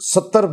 70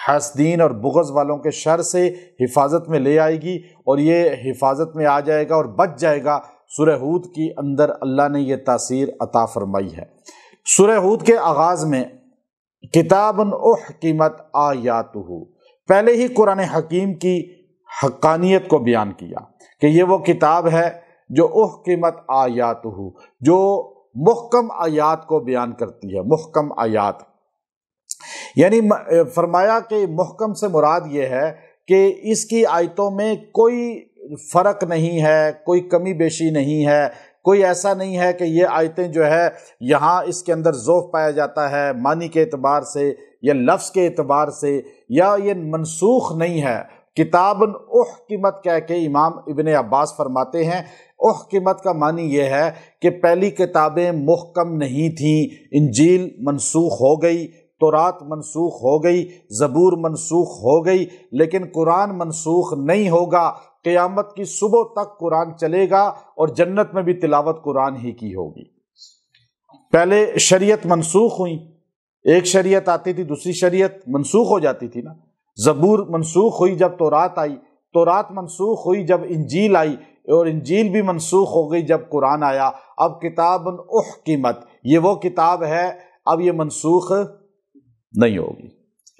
حاسدین اور بغض والوں کے شر سے حفاظت میں لے آئے گی، اور یہ حفاظت میں آ جائے گا اور بچ جائے گا۔ سورہ ہود کی اندر اللہ نے یہ تاثیر عطا فرمائی ہے۔ سورہ ہود کے آغاز میں کتاب احکمت آیاتہ، پہلے ہی قرآن حکیم کی حقانیت کو بیان کیا کہ یہ وہ کتاب ہے جو احکمت آیاتہ، جو محکم آیات کو بیان کرتی ہے۔ محکم آیات یعنی فرمایا کہ محکم سے مراد یہ ہے کہ اس کی آیتوں میں کوئی فرق نہیں ہے، کوئی کمی بیشی نہیں ہے، کوئی ایسا نہیں ہے کہ یہ آیتیں جو ہے یہاں اس کے اندر ضعف پایا جاتا ہے معنی کے اعتبار سے یا لفظ کے اعتبار سے، یا یہ منسوخ نہیں ہے۔ کتاب احکمت کہہ کے امام ابن عباس فرماتے ہیں احکمت کا معنی یہ ہے کہ پہلی کتابیں محکم نہیں تھیں، انجیل منسوخ ہو گئی، تورات منسوخ ہو گئی، زبور منسوخ ہو گئی، لیکن قرآن منسوخ نہیں ہوگا۔ قیامت کی صبح تک قرآن چلے گا اور جنت میں بھی تلاوت قرآن ہی کی ہوگی۔ پہلے شریعت منسوخ ہوئی، ایک شریعت آتی تھی دوسری شریعت منسوخ ہو جاتی تھی نا۔ زبور منسوخ ہوئی جب تورات آئی، تورات منسوخ ہوئی جب انجیل آئی، اور انجیل بھی منسوخ ہو گئی جب قرآن آیا۔ اب کتاب احکمت، یہ وہ کتاب ہے، اب یہ منسوخ نہیں ہوگی۔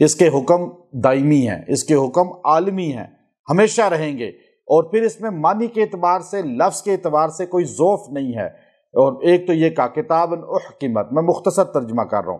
اس کے حکم دائمی ہیں، اس کے حکم عالمی ہیں، ہمیشہ رہیں گے، اور پھر اس میں معنی کے اعتبار سے لفظ کے اعتبار سے کوئی ضعف نہیں ہے۔ اور ایک تو یہ کہا کتاب احکمت، میں مختصر ترجمہ کر رہا ہوں،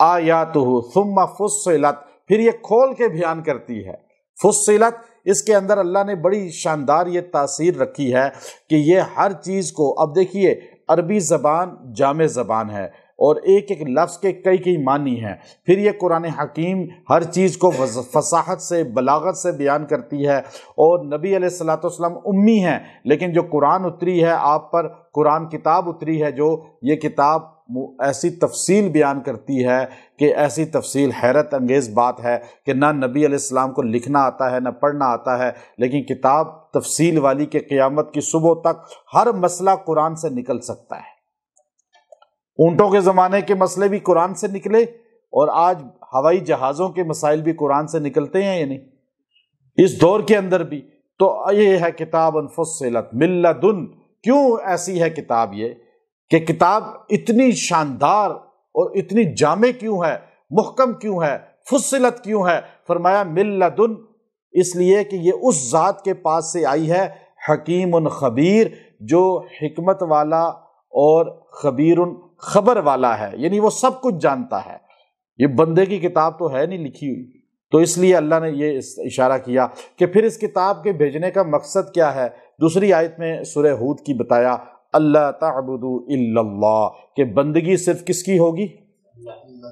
آیاتہ ثم فصلت، پھر یہ کھول کے بیان کرتی ہے۔ فصلت، اس کے اندر اللہ نے بڑی شاندار یہ تاثیر رکھی ہے کہ یہ ہر چیز کو، اب دیکھیے عربی زبان جامع زبان ہے اور ایک ایک لفظ کے کئی کئی معنی ہیں، پھر یہ قرآن حکیم ہر چیز کو فصاحت سے بلاغت سے بیان کرتی ہے، اور نبی علیہ الصلوۃ والسلام امی ہیں، لیکن جو قرآن اتری ہے آپ پر، قرآن کتاب اتری ہے جو، یہ کتاب ایسی تفصیل بیان کرتی ہے کہ ایسی تفصیل حیرت انگیز بات ہے کہ نہ نبی علیہ السلام کو لکھنا آتا ہے نہ پڑھنا آتا ہے، لیکن کتاب تفصیل والی کہ قیامت کی صبح تک ہر مسئلہ قرآن سے نکل سکتا ہے۔ اونٹوں کے زمانے کے مسئلے بھی قرآن سے نکلے، اور آج ہوائی جہازوں کے مسائل بھی قرآن سے نکلتے ہیں، یعنی اس دور کے اندر بھی۔ تو یہ ہے کتاب فصلت من لدن۔ کیوں ایسی ہے کتاب یہ کہ کتاب اتنی شاندار اور اتنی جامع کیوں ہے، محکم کیوں ہے، فصلت کیوں ہے؟ فرمایا من لدن، اس لیے کہ یہ اس ذات کے پاس سے آئی ہے، حکیم خبیر، جو حکمت والا اور خبیر خبر والا ہے، یعنی وہ سب کچھ جانتا ہے۔ یہ بندے کی کتاب تو ہے نہیں لکھی ہوئی، تو اس لیے اللہ نے یہ اشارہ کیا کہ پھر اس کتاب کے بھیجنے کا مقصد کیا ہے۔ دوسری آیت میں سورہ ہود کی بتایا اللہ تعبدوا الا اللہ، کہ بندگی صرف کس کی ہوگی؟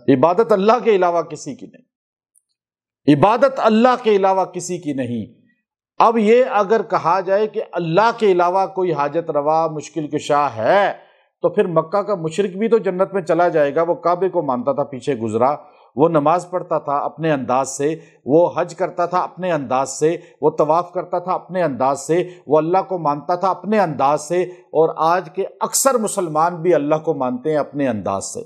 عبادت اللہ کے علاوہ کسی کی نہیں، عبادت اللہ کے علاوہ کسی کی نہیں۔ اب یہ اگر کہا جائے کہ اللہ کے علاوہ کوئی حاجت روا مشکل کشا ہے، تو پھر مکہ کا مشرک بھی تو جنت میں چلا جائے گا۔ وہ کعبے کو مانتا تھا، پیچھے گزرا، وہ نماز پڑھتا تھا اپنے انداز سے، وہ حج کرتا تھا اپنے انداز سے، وہ طواف کرتا تھا اپنے انداز سے، وہ اللہ کو مانتا تھا اپنے انداز سے، اور آج کے اکثر مسلمان بھی اللہ کو مانتے ہیں اپنے انداز سے۔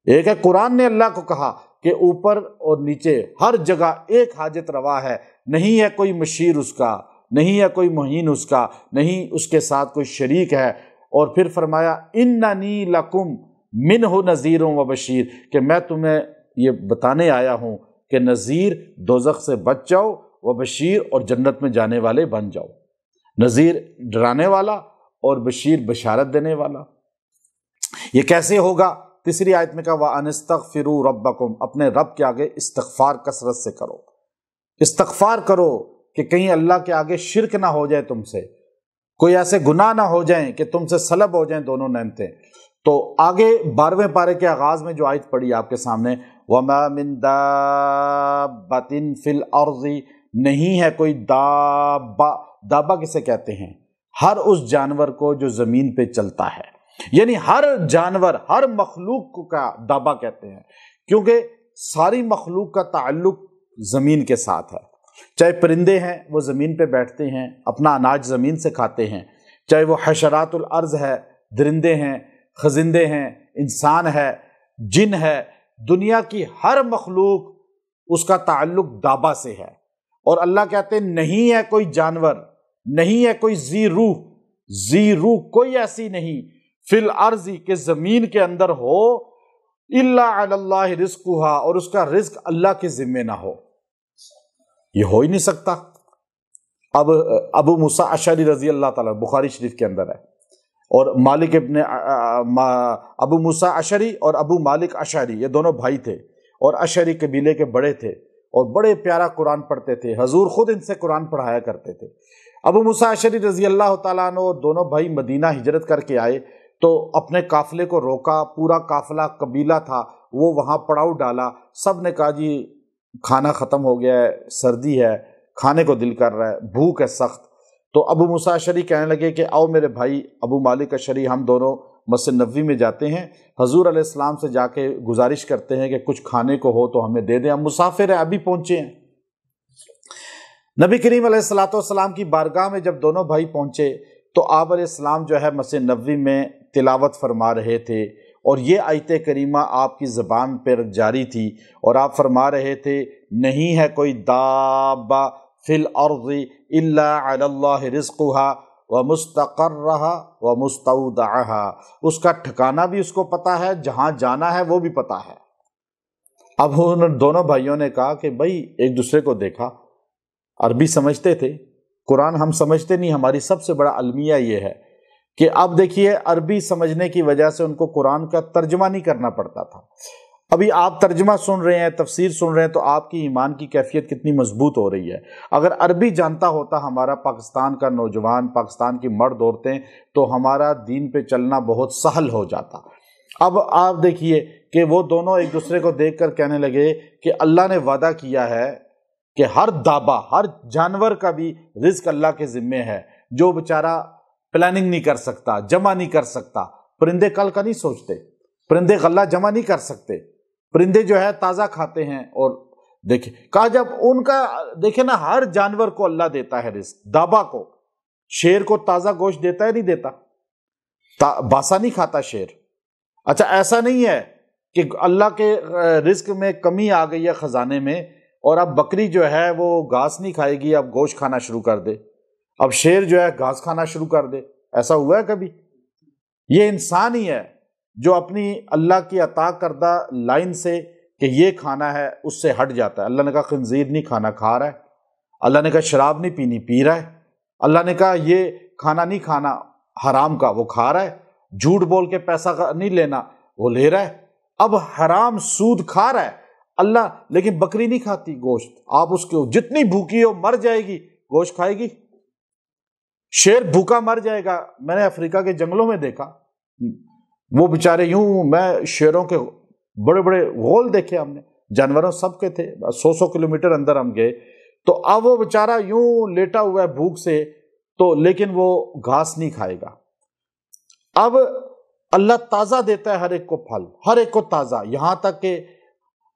ایک ہے قرآن نے اللہ کو کہا کہ اوپر اور نیچے ہر جگہ ایک حاجت روا ہے، نہیں ہے کوئی مشیر اس کا، نہیں ہے کوئی معین اس کا، نہیں اس کے ساتھ کوئی شریک ہے۔ اور پھر فرمایا اننی لکم منہ نذیر و بشیر، کہ میں تمہیں یہ بتانے آیا ہوں کہ نذیر دوزخ سے بچ جاؤ، و بشیر اور جنت میں جانے والے بن جاؤ۔ نذیر ڈرانے والا اور بشیر بشارت دینے والا۔ یہ کیسے ہوگا؟ تیسری آیت میں کہا وَأَنِ اسْتَغْفِرُوا رَبَّكُمْ، اپنے رب کے آگے استغفار کثرت سے کرو، استغفار کرو کہ کہیں اللہ کے آگے شرک نہ ہو جائے تم سے، کوئی ایسے گناہ نہ ہو جائیں کہ تم سے سلب ہو جائیں دونوں نعمتیں۔ تو آگے 12ویں پارے کے آغاز میں جو آیت پڑھی آپ کے سامنے، وَمَا مِن دَابَّةٍ فِي الْأَرْضِ، نہیں ہے کوئی دابہ، دابہ کسے کہتے ہیں؟ ہر اس جانور کو جو زمین پہ چلتا ہے، یعنی ہر جانور، ہر مخلوق کا دابہ کہتے ہیں، کیونکہ ساری مخلوق کا تعلق زمین کے ساتھ ہے۔ چاہے پرندے ہیں وہ زمین پہ بیٹھتے ہیں، اپنا اناج زمین سے کھاتے ہیں، چاہے وہ حشرات الارض ہے، درندے ہیں، خزندے ہیں، انسان ہے، جن ہے، دنیا کی ہر مخلوق اس کا تعلق دابا سے ہے، اور اللہ کہتے ہیں نہیں ہے کوئی جانور، نہیں ہے کوئی ذی روح کوئی ایسی نہیں فی الارض کہ زمین کے اندر ہو الا علی اللہ رزقھا، اور اس کا رزق اللہ کے ذمے نہ ہو، یہ ہو ہی نہیں سکتا۔ اب ابو موسیٰ اشعری رضی اللہ تعالیٰ، بخاری شریف کے اندر ہے، اور مالک ابن ابو موسیٰ اشعری اور ابو مالک اشعری یہ دونوں بھائی تھے، اور اشعری قبیلے کے بڑے تھے اور بڑے پیارا قرآن پڑھتے تھے، حضور خود ان سے قرآن پڑھایا کرتے تھے۔ ابو موسیٰ اشعری رضی اللہ تعالیٰ عنہ دونوں بھائی مدینہ ہجرت کر کے آئے تو اپنے قافلے کو روکا، پورا قافلہ قبیلہ تھا وہ وہاں پڑاؤ ڈالا، سب نے کہا جی کھانا ختم ہو گیا ہے، سردی ہے، کھانے کو دل کر رہا ہے، بھوک ہے سخت۔ تو ابو موسیٰ اشعری کہنے لگے کہ آؤ میرے بھائی ابو مالک اشعری، ہم دونوں مسجد نبوی میں جاتے ہیں، حضور علیہ السلام سے جا کے گزارش کرتے ہیں کہ کچھ کھانے کو ہو تو ہمیں دے دیں، ہم مسافر ہیں، ابھی پہنچے ہیں۔ نبی کریم علیہ السلام کی بارگاہ میں جب دونوں بھائی پہنچے تو آپ علیہ السلام جو ہے مسجد نبوی میں تلاوت فرما رہے تھے، اور یہ آیت کریمہ آپ کی زبان پر جاری تھی، اور آپ فرما رہے تھے نہیں ہے کوئی دابہ فی الارض الا علی اللہ رزقھا ومستقرھا ومستودعھا، اس کا ٹھکانہ بھی اس کو پتہ ہے، جہاں جانا ہے وہ بھی پتہ ہے۔ اب ان دونوں بھائیوں نے کہا کہ بھائی ایک دوسرے کو دیکھا، عربی سمجھتے تھے، قرآن ہم سمجھتے نہیں، ہماری سب سے بڑا المیہ یہ ہے کہ اب دیکھیے عربی سمجھنے کی وجہ سے ان کو قرآن کا ترجمہ نہیں کرنا پڑتا تھا۔ ابھی آپ ترجمہ سن رہے ہیں، تفسیر سن رہے ہیں، تو آپ کی ایمان کی کیفیت کتنی مضبوط ہو رہی ہے۔ اگر عربی جانتا ہوتا ہمارا پاکستان کا نوجوان، پاکستان کی مرد عورتیں، تو ہمارا دین پہ چلنا بہت سہل ہو جاتا۔ اب آپ دیکھیے کہ وہ دونوں ایک دوسرے کو دیکھ کر کہنے لگے کہ اللہ نے وعدہ کیا ہے کہ ہر دابہ، ہر جانور کا بھی رزق اللہ کے ذمے ہے، جو بیچارہ پلاننگ نہیں کر سکتا، جمع نہیں کر سکتا۔ پرندے کل کا نہیں سوچتے، پرندے غلہ جمع نہیں کر سکتے، پرندے جو ہے تازہ کھاتے ہیں۔ اور دیکھیں کہا جب ان کا دیکھیں نا، ہر جانور کو اللہ دیتا ہے رزق، دابا کو، شیر کو تازہ گوشت دیتا ہے نہیں دیتا؟ باسا نہیں کھاتا شیر۔ اچھا ایسا نہیں ہے کہ اللہ کے رزق میں کمی آ گئی ہے خزانے میں، اور اب بکری جو ہے وہ گھاس نہیں کھائے گی، اب گوشت کھانا شروع کر دے، اب شیر جو ہے گھاس کھانا شروع کر دے؟ ایسا ہوا ہے کبھی؟ یہ انسان ہی ہے جو اپنی اللہ کی عطا کردہ لائن سے کہ یہ کھانا ہے اس سے ہٹ جاتا ہے۔ اللہ نے کہا خنزیر نہیں کھانا، کھا رہا ہے۔ اللہ نے کہا شراب نہیں پینی، پی رہا ہے۔ اللہ نے کہا یہ کھانا نہیں کھانا حرام کا، وہ کھا رہا ہے۔ جھوٹ بول کے پیسہ نہیں لینا، وہ لے رہا ہے۔ اب حرام سود کھا رہا ہے اللہ، لیکن بکری نہیں کھاتی گوشت۔ آپ اس کو جتنی بھوکی ہو مر جائے گی، گوشت کھائے گی؟ شیر بھوکا مر جائے گا۔ میں نے افریقہ کے جنگلوں میں دیکھا، وہ بیچارے یوں، میں شیروں کے بڑے بڑے غول دیکھے ہم نے، جانوروں سب کے تھے، 100 کلومیٹر اندر ہم گئے، تو اب وہ بیچارہ یوں لیٹا ہوا ہے بھوک سے، تو لیکن وہ گھاس نہیں کھائے گا۔ اب اللہ تازہ دیتا ہے ہر ایک کو پھل، ہر ایک کو تازہ، یہاں تک کہ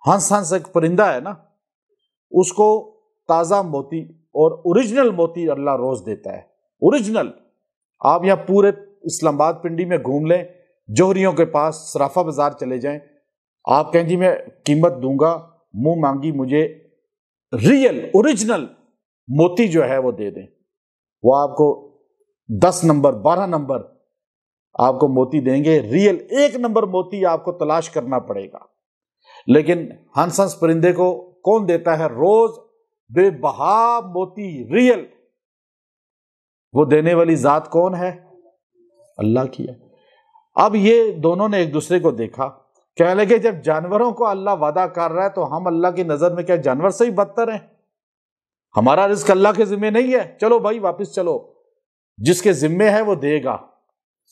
ہنس ایک پرندہ ہے نا، اس کو تازہ موتی اور اوریجنل موتی اللہ روز دیتا ہے، اوریجنل۔ آپ یہاں پورے اسلام آباد پنڈی میں گھوم لیں، جوہریوں کے پاس صرافہ بازار چلے جائیں، آپ کہیں جی میں قیمت دوں گا، منہ مانگی مجھے ریئل اوریجنل موتی جو ہے وہ دے دیں، وہ آپ کو 10 نمبر 12 نمبر آپ کو موتی دیں گے، ریئل 1 نمبر موتی آپ کو تلاش کرنا پڑے گا۔ لیکن ہنس پرندے کو کون دیتا ہے روز بے بہا موتی ریئل؟ وہ دینے والی ذات کون ہے؟ اللہ کی ہے۔ اب یہ دونوں نے ایک دوسرے کو دیکھا، کہنے لگے جب جانوروں کو اللہ وعدہ کر رہا ہے تو ہم اللہ کی نظر میں کیا جانور سے ہی بدتر ہیں؟ ہمارا رزق اللہ کے ذمے نہیں ہے، چلو بھائی واپس چلو، جس کے ذمے ہے وہ دے گا۔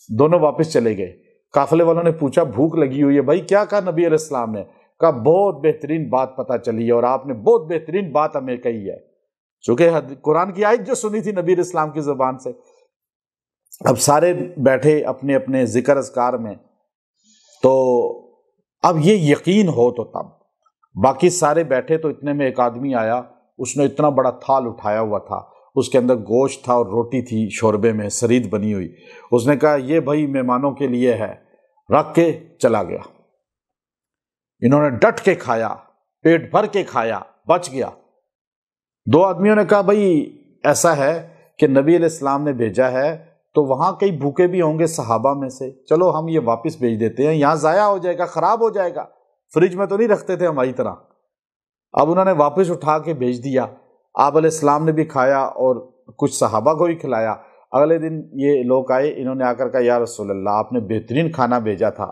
دونوں واپس چلے گئے۔ قافلے والوں نے پوچھا بھوک لگی ہوئی ہے بھائی، کیا کہا نبی علیہ السلام نے؟ کہا بہت بہترین بات پتہ چلی ہے، اور آپ نے بہت بہترین بات ہمیں کہی ہے، چونکہ قرآن کی آیت جو سنی تھی نبی علیہ السلام کی زبان سے۔ اب سارے بیٹھے اپنے اپنے ذکر اذکار میں، تو اب یہ یقین ہو تو تب، باقی سارے بیٹھے تو اتنے میں ایک آدمی آیا، اس نے اتنا بڑا تھال اٹھایا ہوا تھا، اس کے اندر گوشت تھا اور روٹی تھی شوربے میں سرید بنی ہوئی۔ اس نے کہا یہ بھائی مہمانوں کے لیے ہے، رکھ کے چلا گیا۔ انہوں نے ڈٹ کے کھایا، پیٹ بھر کے کھایا، بچ گیا۔ دو آدمیوں نے کہا بھائی ایسا ہے کہ نبی علیہ السلام نے بھیجا ہے تو وہاں کئی بھوکے بھی ہوں گے صحابہ میں سے، چلو ہم یہ واپس بھیج دیتے ہیں، یہاں ضائع ہو جائے گا، خراب ہو جائے گا، فریج میں تو نہیں رکھتے تھے ہماری طرح۔ اب انہوں نے واپس اٹھا کے بھیج دیا، آپ علیہ السلام نے بھی کھایا اور کچھ صحابہ کو بھی کھلایا۔ اگلے دن یہ لوگ آئے، انہوں نے آ کر کہا یا رسول اللہ آپ نے بہترین کھانا بھیجا تھا،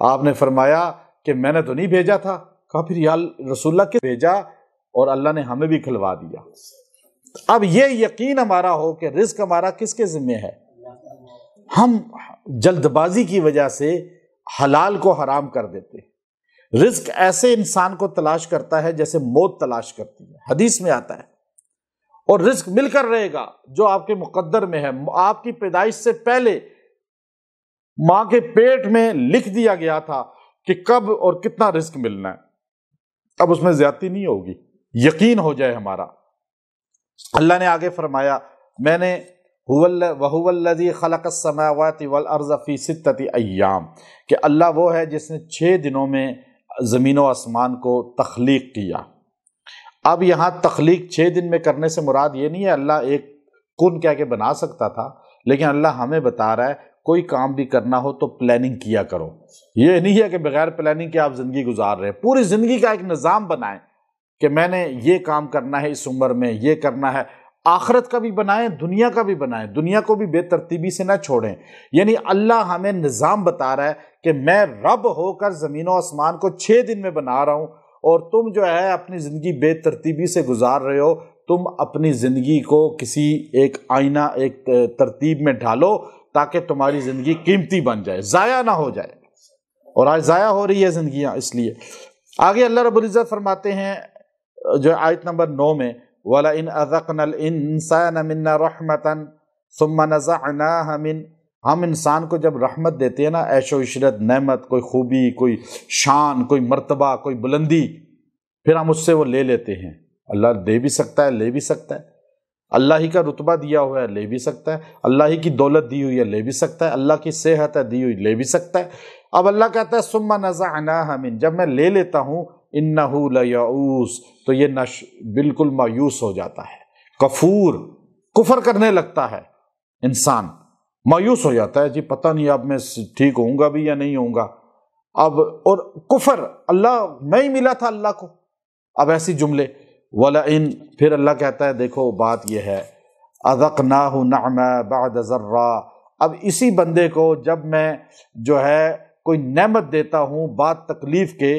آپ نے فرمایا کہ میں نے تو نہیں بھیجا تھا۔ کہا پھر یا رسول اللہ کس بھیجا، اور اللہ نے ہمیں بھی کھلوا دیا۔ اب یہ یقین ہمارا ہو کہ رزق ہمارا کس کے ذمہ ہے۔ ہم جلد بازی کی وجہ سے حلال کو حرام کر دیتے۔ رزق ایسے انسان کو تلاش کرتا ہے جیسے موت تلاش کرتی ہے، حدیث میں آتا ہے، اور رزق مل کر رہے گا جو آپ کے مقدر میں ہے۔ آپ کی پیدائش سے پہلے ماں کے پیٹ میں لکھ دیا گیا تھا کہ کب اور کتنا رزق ملنا ہے، اب اس میں زیادتی نہیں ہوگی، یقین ہو جائے ہمارا۔ اللہ نے آگے فرمایا میں نے وَهُوَ الَّذِي خَلَقَ السَّمَاوَاتِ وَالْأَرْضَ فِي سِتَّةِ أَيَّامٍ، کہ اللہ وہ ہے جس نے 6 دنوں میں زمین و آسمان کو تخلیق کیا۔ اب یہاں تخلیق 6 دن میں کرنے سے مراد یہ نہیں ہے اللہ ایک کن کہہ کے بنا سکتا تھا، لیکن اللہ ہمیں بتا رہا ہے کوئی کام بھی کرنا ہو تو پلاننگ کیا کرو۔ یہ نہیں ہے کہ بغیر پلاننگ کے آپ زندگی گزار رہے، پوری زندگی کا ایک نظام بنائیں کہ میں نے یہ کام کرنا ہے اس عمر میں، یہ کرنا ہے۔ آخرت کا بھی بنائیں، دنیا کا بھی بنائیں، دنیا کو بھی بے ترتیبی سے نہ چھوڑیں۔ یعنی اللہ ہمیں نظام بتا رہا ہے کہ میں رب ہو کر زمین و آسمان کو 6 دن میں بنا رہا ہوں، اور تم جو ہے اپنی زندگی بے ترتیبی سے گزار رہے ہو۔ تم اپنی زندگی کو کسی ایک آئینہ، ایک ترتیب میں ڈھالو تاکہ تمہاری زندگی قیمتی بن جائے، ضائع نہ ہو جائے۔ اور آج ضائع ہو رہی ہے زندگیاں اس لیے۔ آگے اللہ رب العزت فرماتے ہیں جو آیت نمبر 9 میں وَلَئِنْ أَذَقْنَا الْإِنسَانَ مِنَّا رَحْمَةً ثُمَّ نَزَعْنَاهَا مِنْ، ہم انسان کو جب رحمت دیتے ہیں نا، عیش و عشرت، نعمت، کوئی خوبی، کوئی شان، کوئی مرتبہ، کوئی بلندی، پھر ہم اس سے وہ لے لیتے ہیں۔ اللہ دے بھی سکتا ہے، لے بھی سکتا ہے، اللہ ہی کا رتبہ دیا ہوا ہے، لے بھی سکتا ہے، اللہ ہی کی دولت دی ہوئی ہے، لے بھی سکتا ہے، اللہ کی صحت ہے دی ہوئی، لے بھی سکتا ہے۔ اب اللہ کہتا ہے ثُمَّ نَزَعْنَاهَا مِنْ، جب میں لے لیتا ہوں إِنَّهُ لَيَئُوسٌ، تو یہ بالکل مایوس ہو جاتا ہے، کفور، کفر کرنے لگتا ہے انسان، مایوس ہو جاتا ہے، جی پتہ نہیں اب میں ٹھیک ہوں گا بھی یا نہیں ہوں گا۔ اب اور کفر، اللہ میں ہی ملا تھا اللہ کو، اب ایسی جملے۔ وَلَئِن، پھر اللہ کہتا ہے دیکھو بات یہ ہے أَذَقْنَاهُ نَعْمًا بَعْدَ ضَرًّا، اب اسی بندے کو جب میں جو ہے کوئی نعمت دیتا ہوں بعد تکلیف کے،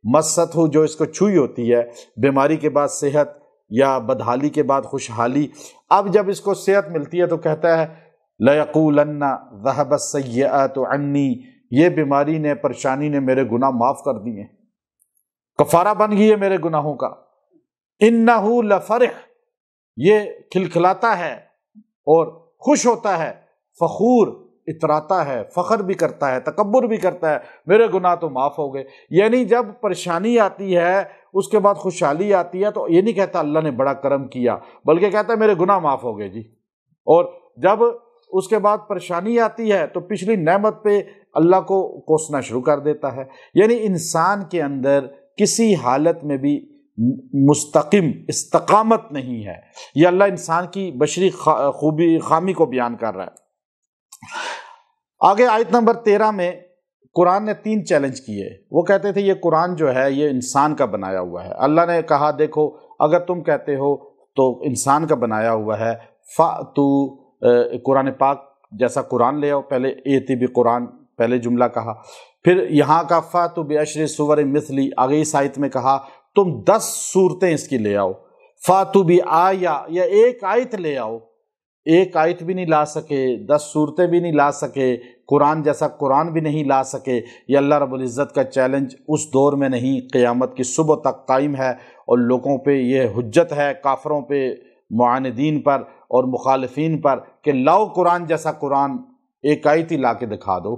مست ہو جو اس کو چھوئی ہوتی ہے، بیماری کے بعد صحت یا بدحالی کے بعد خوشحالی، اب جب اس کو صحت ملتی ہے تو کہتا ہے لَيَقُولَنَّ ذَهَبَ السَّيِّئَاتُ عَنِّي، یہ بیماری نے، پریشانی نے میرے گناہ معاف کر دیے، کفارہ بن گئی ہے میرے گناہوں کا۔ إِنَّهُ لَفَرِحٌ، یہ کھلکھلاتا ہے اور خوش ہوتا ہے، فخور، اتراتا ہے، فخر بھی کرتا ہے، تکبر بھی کرتا ہے، میرے گناہ تو معاف ہو گئے۔ یعنی جب پریشانی آتی ہے اس کے بعد خوشحالی آتی ہے تو یہ نہیں کہتا اللہ نے بڑا کرم کیا، بلکہ کہتا ہے میرے گناہ معاف ہو گئے جی۔ اور جب اس کے بعد پریشانی آتی ہے تو پچھلی نعمت پہ اللہ کو کوسنا شروع کر دیتا ہے۔ یعنی انسان کے اندر کسی حالت میں بھی مستقم استقامت نہیں ہے، یہ اللہ انسان کی بشری خوبی خامی کو بیان کر رہا ہے۔ آگے آیت نمبر 13 میں قرآن نے 3 چیلنج کیے، وہ کہتے تھے یہ قرآن جو ہے یہ انسان کا بنایا ہوا ہے۔ اللہ نے کہا دیکھو اگر تم کہتے ہو تو انسان کا بنایا ہوا ہے، فَأْتُوا، قرآن پاک جیسا قرآن لے آؤ، پہلے ایتی بھی قرآن پہلے جملہ کہا، پھر یہاں کا فَأْتُوا بِعَشْرِ سُوَرٍ مِثْلِهِ، آگے اس آیت میں کہا تم 10 صورتیں اس کی لے آؤ، فَأْتُوا بِآیَةٍ، یا ایک آیت لے آؤ، ایک آیت بھی نہیں لا سکے، 10 صورتیں بھی نہیں لا سکے، قرآن جیسا قرآن بھی نہیں لا سکے۔ یہ اللہ رب العزت کا چیلنج اس دور میں نہیں، قیامت کی صبح تک قائم ہے، اور لوگوں پہ یہ حجت ہے، کافروں پہ، معاندین پر اور مخالفین پر، کہ لاؤ قرآن جیسا قرآن، ایک آیت ہی لا کے دکھا دو۔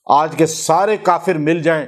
آج کے سارے کافر مل جائیں،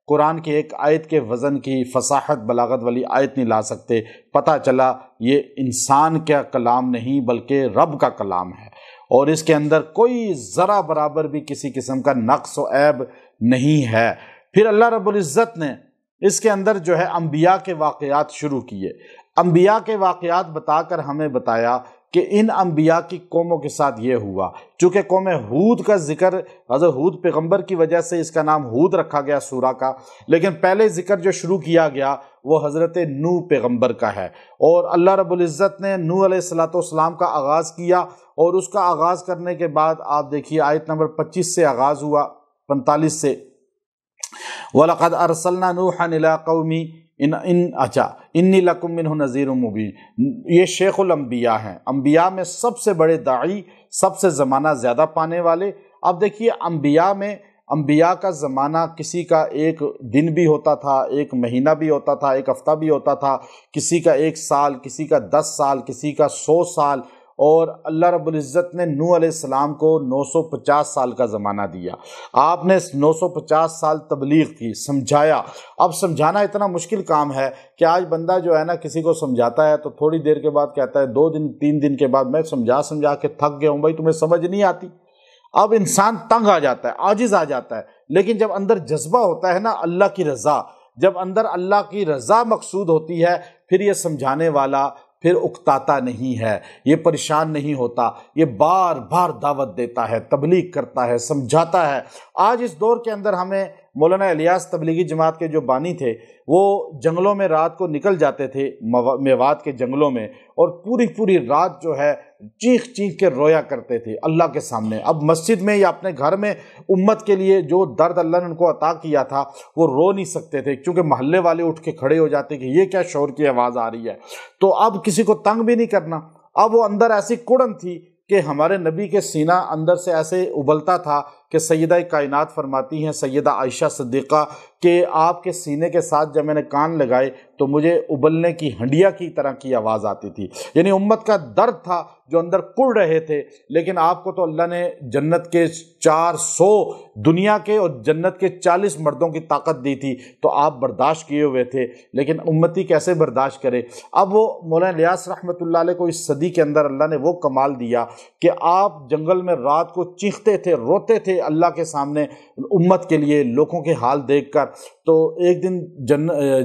قرآن کی ایک آیت کے وزن کی فصاحت بلاغت والی آیت نہیں لا سکتے۔ پتہ چلا یہ انسان کا کلام نہیں بلکہ رب کا کلام ہے، اور اس کے اندر کوئی ذرا برابر بھی کسی قسم کا نقص و عیب نہیں ہے۔ پھر اللہ رب العزت نے اس کے اندر جو ہے انبیاء کے واقعات شروع کیے، انبیاء کے واقعات بتا کر ہمیں بتایا کہ ان انبیاء کی قوموں کے ساتھ یہ ہوا۔ چونکہ قوم ہود کا ذکر حضرت ہود پیغمبر کی وجہ سے اس کا نام ہود رکھا گیا سورہ کا، لیکن پہلے ذکر جو شروع کیا گیا وہ حضرت نوح پیغمبر کا ہے، اور اللہ رب العزت نے نوح علیہ السلام کا آغاز کیا، اور اس کا آغاز کرنے کے بعد آپ دیکھیے آیت نمبر 25 سے آغاز ہوا، 45 سے وَلَقَدْ أَرْسَلْنَا نُوحًا إِلَىٰ قَوْمِهِ إِنِّي لَكُمْ مِنْهُ نَذِيرٌ مُبِينٌ۔ یہ شیخ الانبیاء ہیں، انبیاء میں سب سے بڑے داعی، سب سے زمانہ زیادہ پانے والے۔ اب دیکھیے انبیاء کا زمانہ کسی کا ایک دن بھی ہوتا تھا، ایک مہینہ بھی ہوتا تھا، ایک ہفتہ بھی ہوتا تھا، کسی کا 1 سال، کسی کا 10 سال، کسی کا 100 سال، اور اللہ رب العزت نے نوح علیہ السلام کو 950 سال کا زمانہ دیا۔ آپ نے 950 سال تبلیغ کی، سمجھایا۔ اب سمجھانا اتنا مشکل کام ہے کہ آج بندہ جو ہے نا کسی کو سمجھاتا ہے تو تھوڑی دیر کے بعد کہتا ہے 2 دن 3 دن کے بعد میں سمجھا کے تھک گیا ہوں بھائی، تمہیں سمجھ نہیں آتی۔ اب انسان تنگ آ جاتا ہے، عاجز آ جاتا ہے، لیکن جب اندر جذبہ ہوتا ہے نا اللہ کی رضا، جب اندر اللہ کی رضا مقصود ہوتی ہے، پھر یہ سمجھانے والا پھر اکتاتا نہیں ہے، یہ پریشان نہیں ہوتا، یہ بار بار دعوت دیتا ہے، تبلیغ کرتا ہے، سمجھاتا ہے۔ آج اس دور کے اندر ہمیں مولانا الیاس تبلیغی جماعت کے جو بانی تھے وہ جنگلوں میں رات کو نکل جاتے تھے، میوات کے جنگلوں میں، اور پوری رات جو ہے چیخ چیخ کے رویا کرتے تھے اللہ کے سامنے۔ اب مسجد میں یا اپنے گھر میں امت کے لیے جو درد اللہ نے ان کو عطا کیا تھا وہ رو نہیں سکتے تھے، کیونکہ محلے والے اٹھ کے کھڑے ہو جاتے کہ یہ کیا شور کی آواز آ رہی ہے۔ تو اب کسی کو تنگ بھی نہیں کرنا۔ اب وہ اندر ایسی کڑن تھی کہ ہمارے نبی کے سینہ اندر سے ایسے ابلتا تھا کہ سیدہ کائنات فرماتی ہیں سیدہ عائشہ صدیقہ کہ آپ کے سینے کے ساتھ جب میں نے کان لگائے تو مجھے ابلنے کی ہنڈیا کی طرح کی آواز آتی تھی۔ یعنی امت کا درد تھا جو اندر کڑ رہے تھے، لیکن آپ کو تو اللہ نے جنت کے 400 دنیا کے اور جنت کے 40 مردوں کی طاقت دی تھی، تو آپ برداشت کیے ہوئے تھے، لیکن امتی کیسے برداشت کرے۔ اب وہ مولانا الیاس رحمۃ اللہ علیہ کو اس صدی کے اندر اللہ نے وہ کمال دیا کہ آپ جنگل میں رات کو چیختے تھے، روتے تھے اللہ کے سامنے امت کے لیے، لوگوں کے حال دیکھ کر۔ تو ایک دن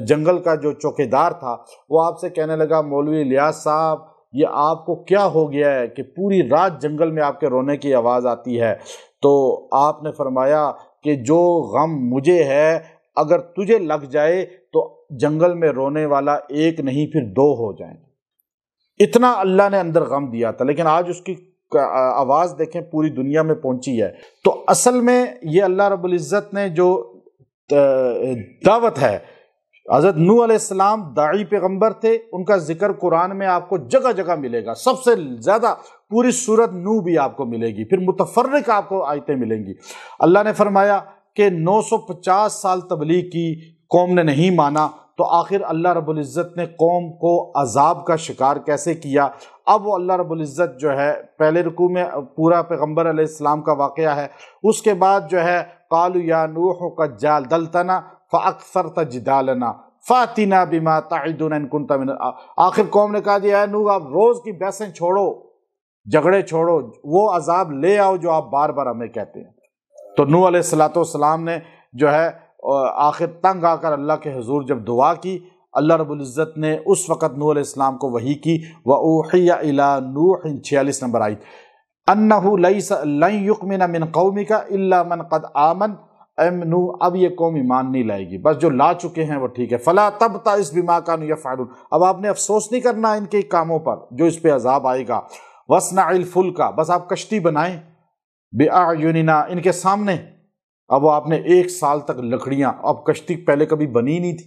جنگل کا جو چوکیدار تھا وہ آپ سے کہنے لگا مولوی الیاس صاحب یہ آپ کو کیا ہو گیا ہے کہ پوری رات جنگل میں آپ کے رونے کی آواز آتی ہے؟ تو آپ نے فرمایا کہ جو غم مجھے ہے اگر تجھے لگ جائے تو جنگل میں رونے والا ایک نہیں پھر 2 ہو جائیں۔ اتنا اللہ نے اندر غم دیا تھا، لیکن آج اس کی آواز دیکھیں پوری دنیا میں پہنچی ہے۔ تو اصل میں یہ اللہ رب العزت نے جو دعوت ہے، حضرت نوح علیہ السلام داعی پیغمبر تھے، ان کا ذکر قرآن میں آپ کو جگہ جگہ ملے گا، سب سے زیادہ پوری سورت نوح بھی آپ کو ملے گی، پھر متفرق آپ کو آیتیں ملیں گی۔ اللہ نے فرمایا کہ 950 سال تبلیغ کی، قوم نے نہیں مانا، تو آخر اللہ رب العزت نے قوم کو عذاب کا شکار کیسے کیا۔ اب وہ اللہ رب العزت جو ہے پہلے رکوع میں پورا پیغمبر علیہ السلام کا واقعہ ہے، اس کے بعد جو ہے قالوا یا نوح قد جادلتنا فاکثرت جدالنا فاتنا بما تعدنا ان کنت من۔ آخر قوم نے کہا جی اے نوح آپ روز کی بحثیں چھوڑو، جھگڑے چھوڑو، وہ عذاب لے آؤ جو آپ بار بار ہمیں کہتے ہیں۔ تو نوح علیہ السلام نے جو ہے آخر تنگ آ کر اللہ کے حضور جب دعا کی، اللہ رب العزت نے اس وقت نوح علیہ السلام کو وحی کی، وَأُوحِيَ إِلَىٰ نُوحٍ 46 نمبر آیت، أَنَّهُ لَن يُؤْمِنَ مِنْ قَوْمِكَ إِلَّا مَنْ قَدْ آمَنَ۔ اب یہ قوم ایمان نہیں لائے گی، بس جو لا چکے ہیں وہ ٹھیک ہے۔ فَلَا تَبْتَئِسْ بِمَا كَانُوا يَفْعَلُونَ۔ اب آپ نے افسوس نہیں کرنا ان کے کاموں پر جو اس پہ عذاب آئے گا۔ وَاصْنَعِ الْفُلْكَ، بس آپ کشتی بنائیں، بِأَعْيُنِنَا، ان کے سامنے۔ اب وہ آپ نے 1 سال تک لکڑیاں، اب کشتی پہلے کبھی بنی نہیں تھی۔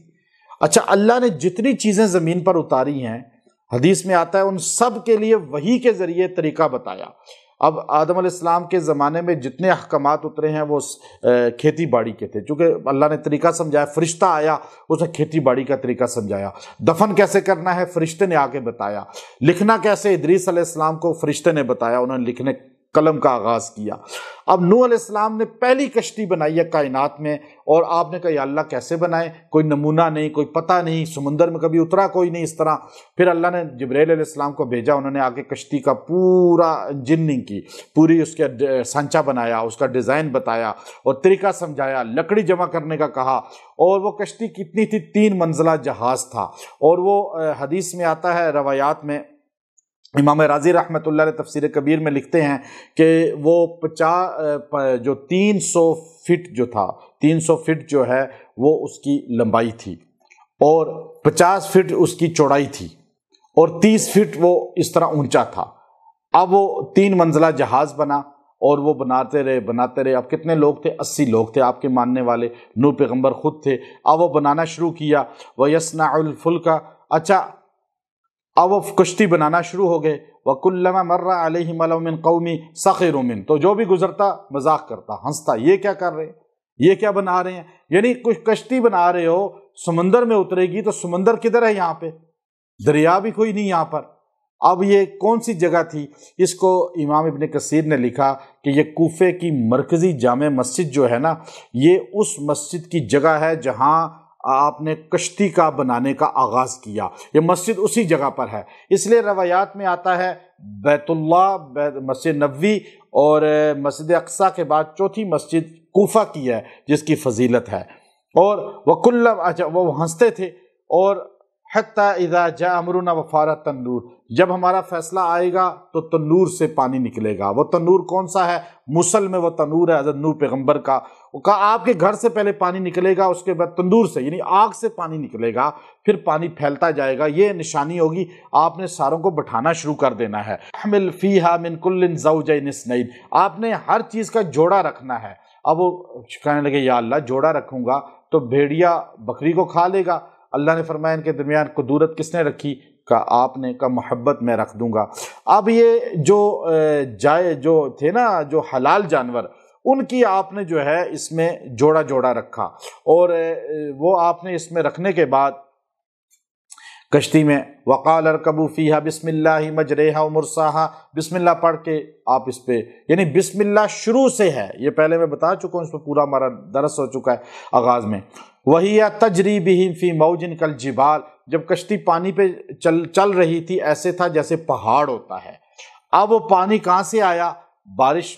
اچھا اللہ نے جتنی چیزیں زمین پر اتاری ہیں، حدیث میں آتا ہے ان سب کے لیے وحی کے ذریعے طریقہ بتایا۔ اب آدم علیہ السلام کے زمانے میں جتنے احکامات اترے ہیں وہ کھیتی باڑی کے تھے، چونکہ اللہ نے طریقہ سمجھایا، فرشتہ آیا اسے کھیتی باڑی کا طریقہ سمجھایا، دفن کیسے کرنا ہے فرشتے نے آ کے بتایا، لکھنا کیسے ادریس علیہ السلام کو فرشتے نے بتایا، انہوں نے لکھنے قلم کا آغاز کیا۔ اب نوح علیہ السلام نے پہلی کشتی بنائی ہے کائنات میں، اور آپ نے کہا یا اللہ کیسے بنائے، کوئی نمونہ نہیں، کوئی پتہ نہیں، سمندر میں کبھی اترا کوئی نہیں اس طرح۔ پھر اللہ نے جبرائیل علیہ السلام کو بھیجا، انہوں نے آ کے کشتی کا پورا انجینئرنگ کی، پوری اس کا سانچہ بنایا، اس کا ڈیزائن بتایا اور طریقہ سمجھایا، لکڑی جمع کرنے کا کہا۔ اور وہ کشتی کتنی تھی؟ 3 منزلہ جہاز تھا، اور وہ حدیث میں آتا ہے، روایات میں امام راضی رحمۃ اللہ علیہ تفسیر کبیر میں لکھتے ہیں کہ وہ 300 فٹ جو تھا، 300 فٹ جو ہے وہ اس کی لمبائی تھی، اور 50 فٹ اس کی چوڑائی تھی، اور 30 فٹ وہ اس طرح اونچا تھا۔ اب وہ 3 منزلہ جہاز بنا، اور وہ بناتے رہے۔ اب کتنے لوگ تھے؟ 80 لوگ تھے آپ کے ماننے والے، نوح پیغمبر خود تھے۔ اب وہ بنانا شروع کیا، وَيَصْنَعُ الْفُلْكَ، اچھا اب وہ کشتی بنانا شروع ہو گئے۔ وَكُلَّمَا مَرَّ عَلَيْهِ مَلَأٌ مِّن قَوْمِهِ سَخِرُوا مِنْهُ، تو جو بھی گزرتا مذاق کرتا، ہنستا، یہ کیا کر رہے ہیں، یہ کیا بنا رہے ہیں؟ یعنی کچھ کشتی بنا رہے ہو، سمندر میں اترے گی تو سمندر کدھر ہے؟ یہاں پہ دریا بھی کوئی نہیں یہاں پر۔ اب یہ کون سی جگہ تھی؟ اس کو امام ابن کثیر نے لکھا کہ یہ کوفے کی مرکزی جامع مسجد جو ہے نا، یہ اس مسجد کی جگہ ہے جہاں آپ نے کشتی کا بنانے کا آغاز کیا، یہ مسجد اسی جگہ پر ہے۔ اس لیے روایات میں آتا ہے بیت اللہ، مسجد نبوی اور مسجد اقصیٰ کے بعد چوتھی مسجد کوفہ کی ہے جس کی فضیلت ہے۔ اور وہ ہنستے تھے، اور حتی اذا جاء امرنا وفارت تنور، جب ہمارا فیصلہ آئے گا تو تنور سے پانی نکلے گا۔ وہ تنور کون سا ہے؟ موصل میں وہ تنور ہے حضرت نوح پیغمبر کا۔ وہ کہا آپ کے گھر سے پہلے پانی نکلے گا، اس کے بعد تندور سے یعنی آگ سے پانی نکلے گا، پھر پانی پھیلتا جائے گا، یہ نشانی ہوگی۔ آپ نے ساروں کو بٹھانا شروع کر دینا ہے۔ احمل فیہا من کل زوجین اثنین، آپ نے ہر چیز کا جوڑا رکھنا ہے۔ اب وہ کہنے لگے یا اللہ جوڑا رکھوں گا تو بھیڑیا بکری کو کھا لے گا۔ اللہ نے فرمایا ان کے درمیان قدورت کس نے رکھی؟ کہا آپ نے، کہا محبت میں رکھ دوں گا۔ اب یہ جو تھے نا جو حلال جانور، ان کی آپ نے جو ہے اس میں جوڑا جوڑا رکھا، اور وہ آپ نے اس میں رکھنے کے بعد کشتی میں وقال ارکبوا فیہا بسم اللہ مجریہا ومرساہا، بسم اللہ پڑھ کے آپ اس پہ، یعنی بسم اللہ شروع سے ہے، یہ پہلے میں بتا چکا ہوں، اس پہ پورا ہمارا درس ہو چکا ہے آغاز میں۔ وَهِيَ تَجْرِي بِهِمْ فِي مَوْجٍ كَالْجِبَالِ، جب کشتی پانی پہ چل رہی تھی ایسے تھا جیسے پہاڑ ہوتا ہے۔ اب وہ پانی کہاں سے آیا؟ بارش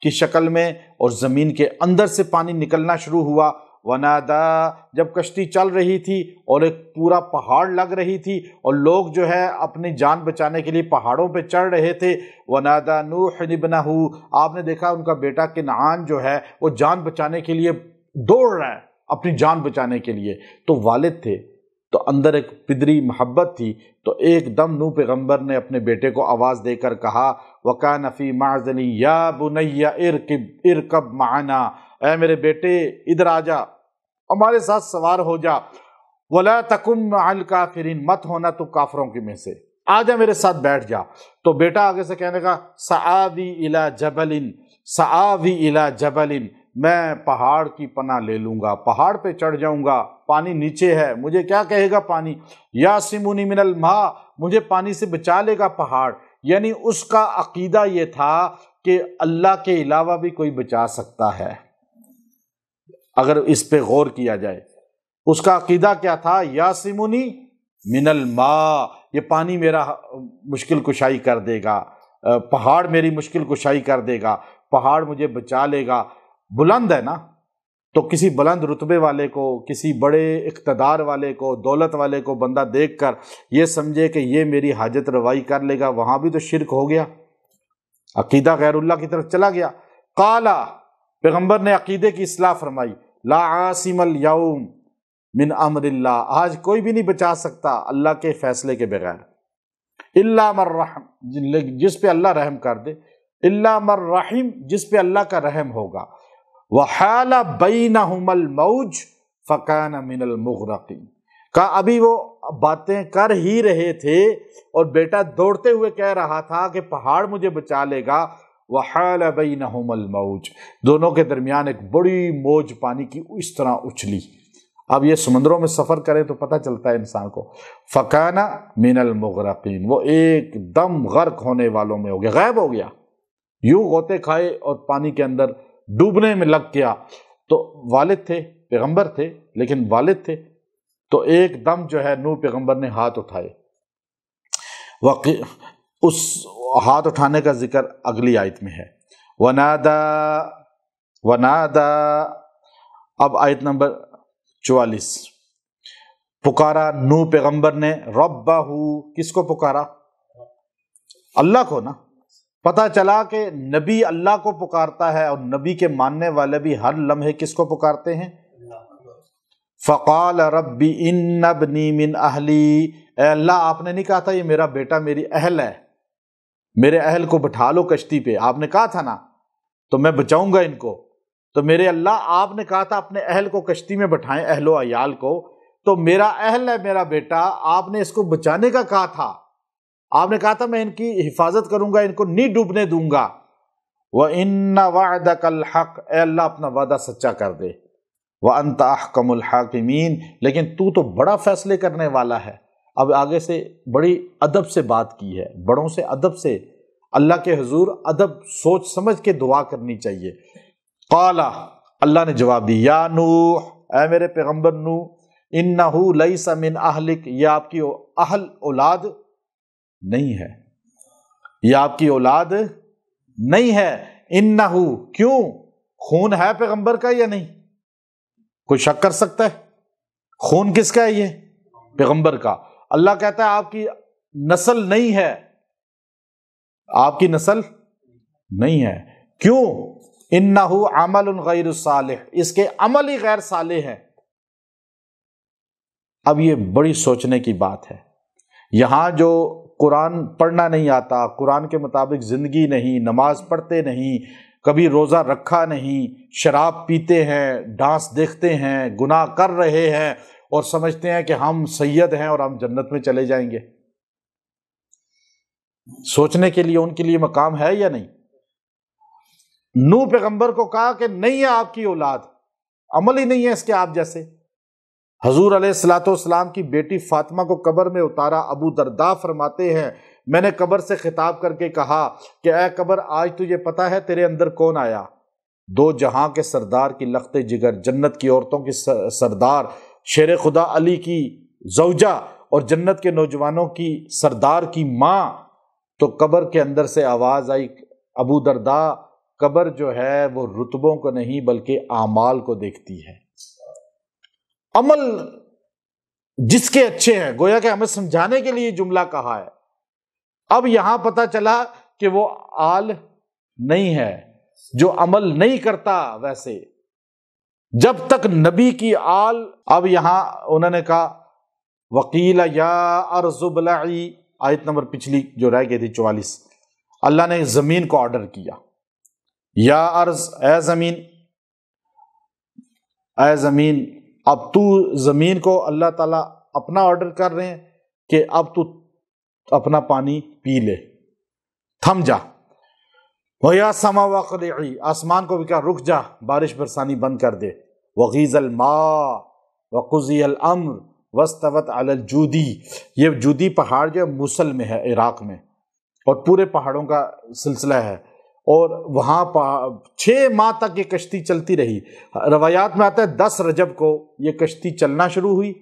کی شکل میں، اور زمین کے اندر سے پانی نکلنا شروع ہوا۔ وَنَادَا، جب کشتی چل رہی تھی اور ایک پورا پہاڑ لگ رہی تھی اور لوگ جو ہے اپنی جان بچانے کے لیے پہاڑوں پہ چڑھ رہے تھے، وَنَادَا نُوحٌ ابْنَهُ، آپ نے دیکھا ان کا بیٹا کنعان جو ہے وہ جان بچانے کے لیے دوڑ رہا ہے، اپنی جان بچانے کے لیے۔ تو والد تھے تو اندر ایک پدری محبت تھی، تو ایک دم نوح پیغمبر نے اپنے بیٹے کو آواز دے کر کہا وَكَانَ فِي مَعْزَلٍ يَا بُنَيَّ ارْكَبْ مَعَنَا، اے میرے بیٹے ادھر آ جا، ہمارے ساتھ سوار ہو جا، وَلَا تَكُن مَعَ الْكَافِرِينَ، مت ہونا تو کافروں کے میں سے، آ جا میرے ساتھ بیٹھ جا۔ تو بیٹا آگے سے کہنے کا سآوی الی جبل، سآوی الی جبل، میں پہاڑ کی پناہ لے لوں گا، پہاڑ پہ چڑھ جاؤں گا، پانی نیچے ہے، مجھے کیا کہے گا پانی؟ یاسمونی من الماء، مجھے پانی سے بچا لے گا پہاڑ۔ یعنی اس کا عقیدہ یہ تھا کہ اللہ کے علاوہ بھی کوئی بچا سکتا ہے، اگر اس پہ غور کیا جائے۔ اس کا عقیدہ کیا تھا؟ یاسمونی من الماء، یہ پانی میرا مشکل کشائی کر دے گا، پہاڑ میری مشکل کشائی کر دے گا، پہاڑ مجھے بچا لے گا۔ بلند ہے نا، تو کسی بلند رتبے والے کو، کسی بڑے اقتدار والے کو، دولت والے کو بندہ دیکھ کر یہ سمجھے کہ یہ میری حاجت روائی کر لے گا، وہاں بھی تو شرک ہو گیا، عقیدہ غیر اللہ کی طرف چلا گیا۔ قالا، پیغمبر نے عقیدے کی اصلاح فرمائی، لا عاصم اليوم من امر اللہ، آج کوئی بھی نہیں بچا سکتا اللہ کے فیصلے کے بغیر، الا من رحم، جس پہ اللہ رحم کر دے، الا من رحم، جس پہ اللہ کا رحم ہوگا۔ وحال بینہم الموج فکان من المغرقین، کہا ابھی وہ باتیں کر ہی رہے تھے اور بیٹا دوڑتے ہوئے کہہ رہا تھا کہ پہاڑ مجھے بچا لے گا۔ وحال بینہم الموج، دونوں کے درمیان ایک بڑی موج پانی کی اس طرح اچھلی۔ اب یہ سمندروں میں سفر کرے تو پتہ چلتا ہے انسان کو۔ فکان من المغرقین، وہ ایک دم غرق ہونے والوں میں ہو گیا، غائب ہو گیا، یوں غوطے کھائے اور پانی کے اندر ڈوبنے میں لگ گیا. تو والد تھے، پیغمبر تھے لیکن والد تھے، تو ایک دم جو ہے نوح پیغمبر نے ہاتھ اٹھائے. اس ہاتھ اٹھانے کا ذکر اگلی آیت میں ہے. ونادا. اب آیت نمبر 44. پکارا نوح پیغمبر نے ربہ. کس کو پکارا؟ اللہ کو نا. پتہ چلا کہ نبی اللہ کو پکارتا ہے، اور نبی کے ماننے والے بھی ہر لمحے کس کو پکارتے ہیں؟ فقال ربی ان ابنی من اہلی. اے اللہ، آپ نے نہیں کہا تھا یہ میرا بیٹا میری اہل ہے، میرے اہل کو بٹھا لو کشتی پہ، آپ نے کہا تھا نا، تو میں بچاؤں گا ان کو. تو میرے اللہ، آپ نے کہا تھا اپنے اہل کو کشتی میں بٹھائیں، اہل و عیال کو، تو میرا اہل ہے میرا بیٹا، آپ نے اس کو بچانے کا کہا تھا، آپ نے کہا تھا میں ان کی حفاظت کروں گا، ان کو نہیں ڈوبنے دوں گا. وَإِنَّ وَعْدَكَ الْحَقُّ. اے اللہ اپنا وعدہ سچا کر دے. وَأَنْتَ أَحْكَمُ الْحَاكِمِينَ. لیکن تو بڑا فیصلے کرنے والا ہے. اب آگے سے بڑی ادب سے بات کی ہے، بڑوں سے ادب سے، اللہ کے حضور ادب سوچ سمجھ کے دعا کرنی چاہیے. قال. اللہ نے جواب دی، یا نوح، اے میرے پیغمبر نوح، انہ لیس من اہلک. یہ آپ کی اہل اولاد نہیں ہے، یہ آپ کی اولاد نہیں ہے. انہ. کیوں؟ خون ہے پیغمبر کا یا نہیں؟ کوئی شک کر سکتا ہے؟ خون کس کا ہے؟ یہ پیغمبر کا. اللہ کہتا ہے آپ کی نسل نہیں ہے، آپ کی نسل نہیں ہے. کیوں؟ انہ عمل غیر صالح. اس کے عمل ہی غیر صالح ہے. اب یہ بڑی سوچنے کی بات ہے. یہاں جو قرآن پڑھنا نہیں آتا، قرآن کے مطابق زندگی نہیں، نماز پڑھتے نہیں، کبھی روزہ رکھا نہیں، شراب پیتے ہیں، ڈانس دیکھتے ہیں، گناہ کر رہے ہیں، اور سمجھتے ہیں کہ ہم سید ہیں اور ہم جنت میں چلے جائیں گے. سوچنے کے لیے ان کے لیے مقام ہے یا نہیں؟ نوح پیغمبر کو کہا کہ نہیں ہے آپ کی اولاد، عمل ہی نہیں ہے اس کے آپ جیسے. حضور علیہ الصلوۃ والسلام کی بیٹی فاطمہ کو قبر میں اتارا. ابو درداء فرماتے ہیں میں نے قبر سے خطاب کر کے کہا کہ اے قبر، آج تجھے پتا ہے تیرے اندر کون آیا؟ دو جہاں کے سردار کی لخت جگر، جنت کی عورتوں کی سردار، شیر خدا علی کی زوجہ، اور جنت کے نوجوانوں کی سردار کی ماں. تو قبر کے اندر سے آواز آئی، ابو درداء، قبر جو ہے وہ رتبوں کو نہیں بلکہ اعمال کو دیکھتی ہے. عمل جس کے اچھے ہیں، گویا کہ ہمیں سمجھانے کے لیے جملہ کہا ہے. اب یہاں پتہ چلا کہ وہ آل نہیں ہے جو عمل نہیں کرتا. ویسے جب تک نبی کی آل، اب یہاں انہوں نے کہا وقیل یا ارض ابلعی. آیت نمبر پچھلی جو رہ گئی تھی 44. اللہ نے زمین کو آرڈر کیا، یا ارض، اے زمین، اے زمین. اب تو زمین کو اللہ تعالیٰ اپنا آرڈر کر رہے ہیں کہ اب تو اپنا پانی پی لے، تھم جا. وَيَا سَمَاءُ وَاقْلِعِي. آسمان کو بھی کہا رک جا، بارش برسانی بند کر دے. وَغِيضَ الْمَاءُ وَقُضِيَ الْأَمْرُ وَاسْتَوَتْ عَلَى الْجُودِي. یہ جودی پہاڑ جو موصل میں ہے، عراق میں، اور پورے پہاڑوں کا سلسلہ ہے، اور وہاں 6 ماہ تک یہ کشتی چلتی رہی. روایات میں آتا ہے 10 رجب کو یہ کشتی چلنا شروع ہوئی،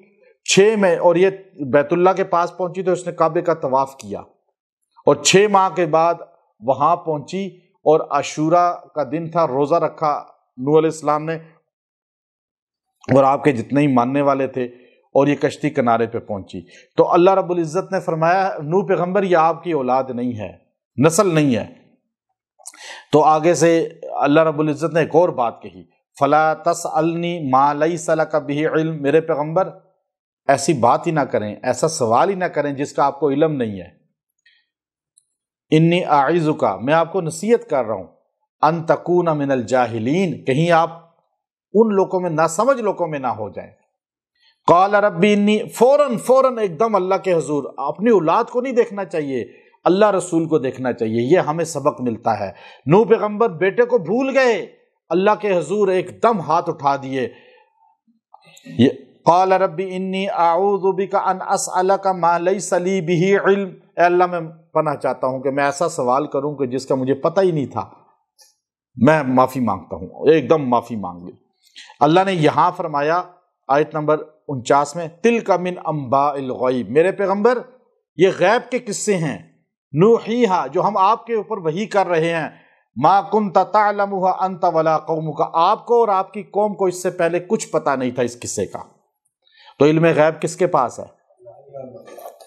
6 میں، اور یہ بیت اللہ کے پاس پہنچی تو اس نے کعبے کا طواف کیا، اور 6 ماہ کے بعد وہاں پہنچی، اور عاشورہ کا دن تھا، روزہ رکھا نوح علیہ السلام نے اور آپ کے جتنے ہی ماننے والے تھے، اور یہ کشتی کنارے پہ پہنچی. تو اللہ رب العزت نے فرمایا نوح پیغمبر یہ آپ کی اولاد نہیں ہے، نسل نہیں ہے. تو آگے سے اللہ رب العزت نے ایک اور بات کہی، فَلَا تَسْأَلْنِي مَا لَيْسَ لَكَ بِهِ عِلْم. میرے پیغمبر ایسی بات ہی نہ کریں، ایسا سوال ہی نہ کریں جس کا آپ کو علم نہیں ہے. انی اعظک، میں آپ کو نصیحت کر رہا ہوں، ان تکون من الجاہلین، کہیں آپ ان لوگوں میں ناسمجھ لوگوں میں نہ ہو جائیں. قال ربی انی، فوراً ایک دم اللہ کے حضور. اپنی اولاد کو نہیں دیکھنا چاہیے، اللہ رسول کو دیکھنا چاہیے. یہ ہمیں سبق ملتا ہے. نوح پیغمبر بیٹے کو بھول گئے، اللہ کے حضور ایک دم ہاتھ اٹھا دیے. قال ربی انی اعوذ بک ان اسألک ما لیس لی بہ علم. اے اللہ میں پناہ چاہتا ہوں کہ میں ایسا سوال کروں کہ جس کا مجھے پتہ ہی نہیں تھا. میں معافی مانگتا ہوں، ایک دم معافی مانگ لی۔ اللہ نے یہاں فرمایا آیت نمبر 49 میں تِلْکَ مِنْ أَنْبَاءِ الْغَیْبِ، میرے پیغمبر یہ غیب کے قصے ہیں، نوحیہا جو ہم آپ کے اوپر وحی کر رہے ہیں، ما کنت تعلمها انت ولا قومک، آپ کو اور آپ کی قوم کو اس سے پہلے کچھ پتا نہیں تھا اس قصے کا۔ تو علم غیب کس کے پاس ہے؟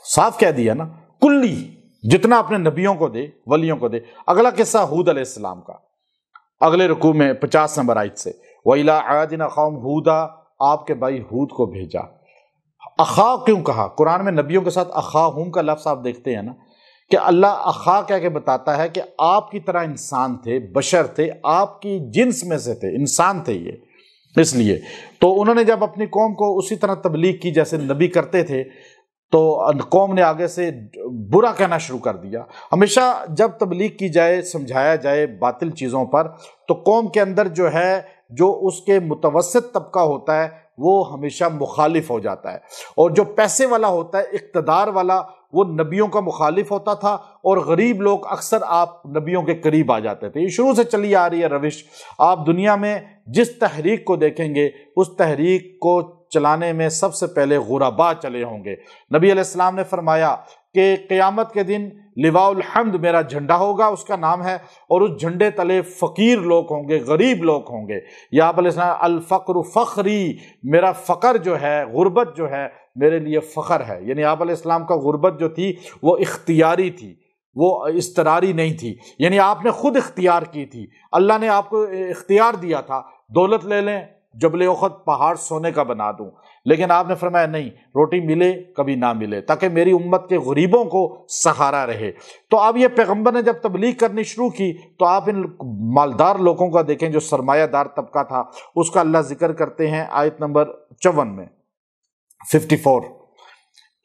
صاف کہہ دیا نا، کلی جتنا اپنے نبیوں کو دے، ولیوں کو دے۔ اگلا قصہ ہود علیہ السلام کا، اگلے رکوع میں 50 نمبر آیت سے، وَإِلَىٰ عَادٍ أَخَاهُمْ هُودًا، آپ کے بھائی ہود کو بھیجا۔ اخا کیوں کہا؟ قرآن میں نبیوں کے ساتھ اخاہم کا لفظ آپ دیکھتے ہیں نا، کہ اللہ اخا کہہ کے بتاتا ہے کہ آپ کی طرح انسان تھے، بشر تھے، آپ کی جنس میں سے تھے، انسان تھے یہ، اس لیے تو انہوں نے جب اپنی قوم کو اسی طرح تبلیغ کی جیسے نبی کرتے تھے تو قوم نے آگے سے برا کہنا شروع کر دیا۔ ہمیشہ جب تبلیغ کی جائے، سمجھایا جائے باطل چیزوں پر، تو قوم کے اندر جو ہے، جو اس کے متوسط طبقہ ہوتا ہے وہ ہمیشہ مخالف ہو جاتا ہے، اور جو پیسے والا ہوتا ہے، اقتدار والا، وہ نبیوں کا مخالف ہوتا تھا، اور غریب لوگ اکثر آپ نبیوں کے قریب آ جاتے تھے۔ یہ شروع سے چلی آ رہی ہے روش۔ آپ دنیا میں جس تحریک کو دیکھیں گے، اس تحریک کو چلانے میں سب سے پہلے غرباء چلے ہوں گے۔ نبی علیہ السلام نے فرمایا کہ قیامت کے دن لواء الحمد میرا جھنڈا ہوگا، اس کا نام ہے، اور اس جھنڈے تلے فقیر لوگ ہوں گے، غریب لوگ ہوں گے۔ یا آپ علیہ السلام الفقر فخری، میرا فقر جو ہے، غربت جو ہے میرے لیے فخر ہے۔ یعنی آپ علیہ السلام کا غربت جو تھی وہ اختیاری تھی، وہ اضطراری نہیں تھی، یعنی آپ نے خود اختیار کی تھی۔ اللہ نے آپ کو اختیار دیا تھا، دولت لے لیں، جبل احد پہاڑ سونے کا بنا دوں، لیکن آپ نے فرمایا نہیں، روٹی ملے کبھی نہ ملے، تاکہ میری امت کے غریبوں کو سہارا رہے۔ تو اب یہ پیغمبر نے جب تبلیغ کرنی شروع کی تو آپ ان مالدار لوگوں کا دیکھیں جو سرمایہ دار طبقہ تھا، اس کا اللہ ذکر کرتے ہیں آیت نمبر 54 میں 54،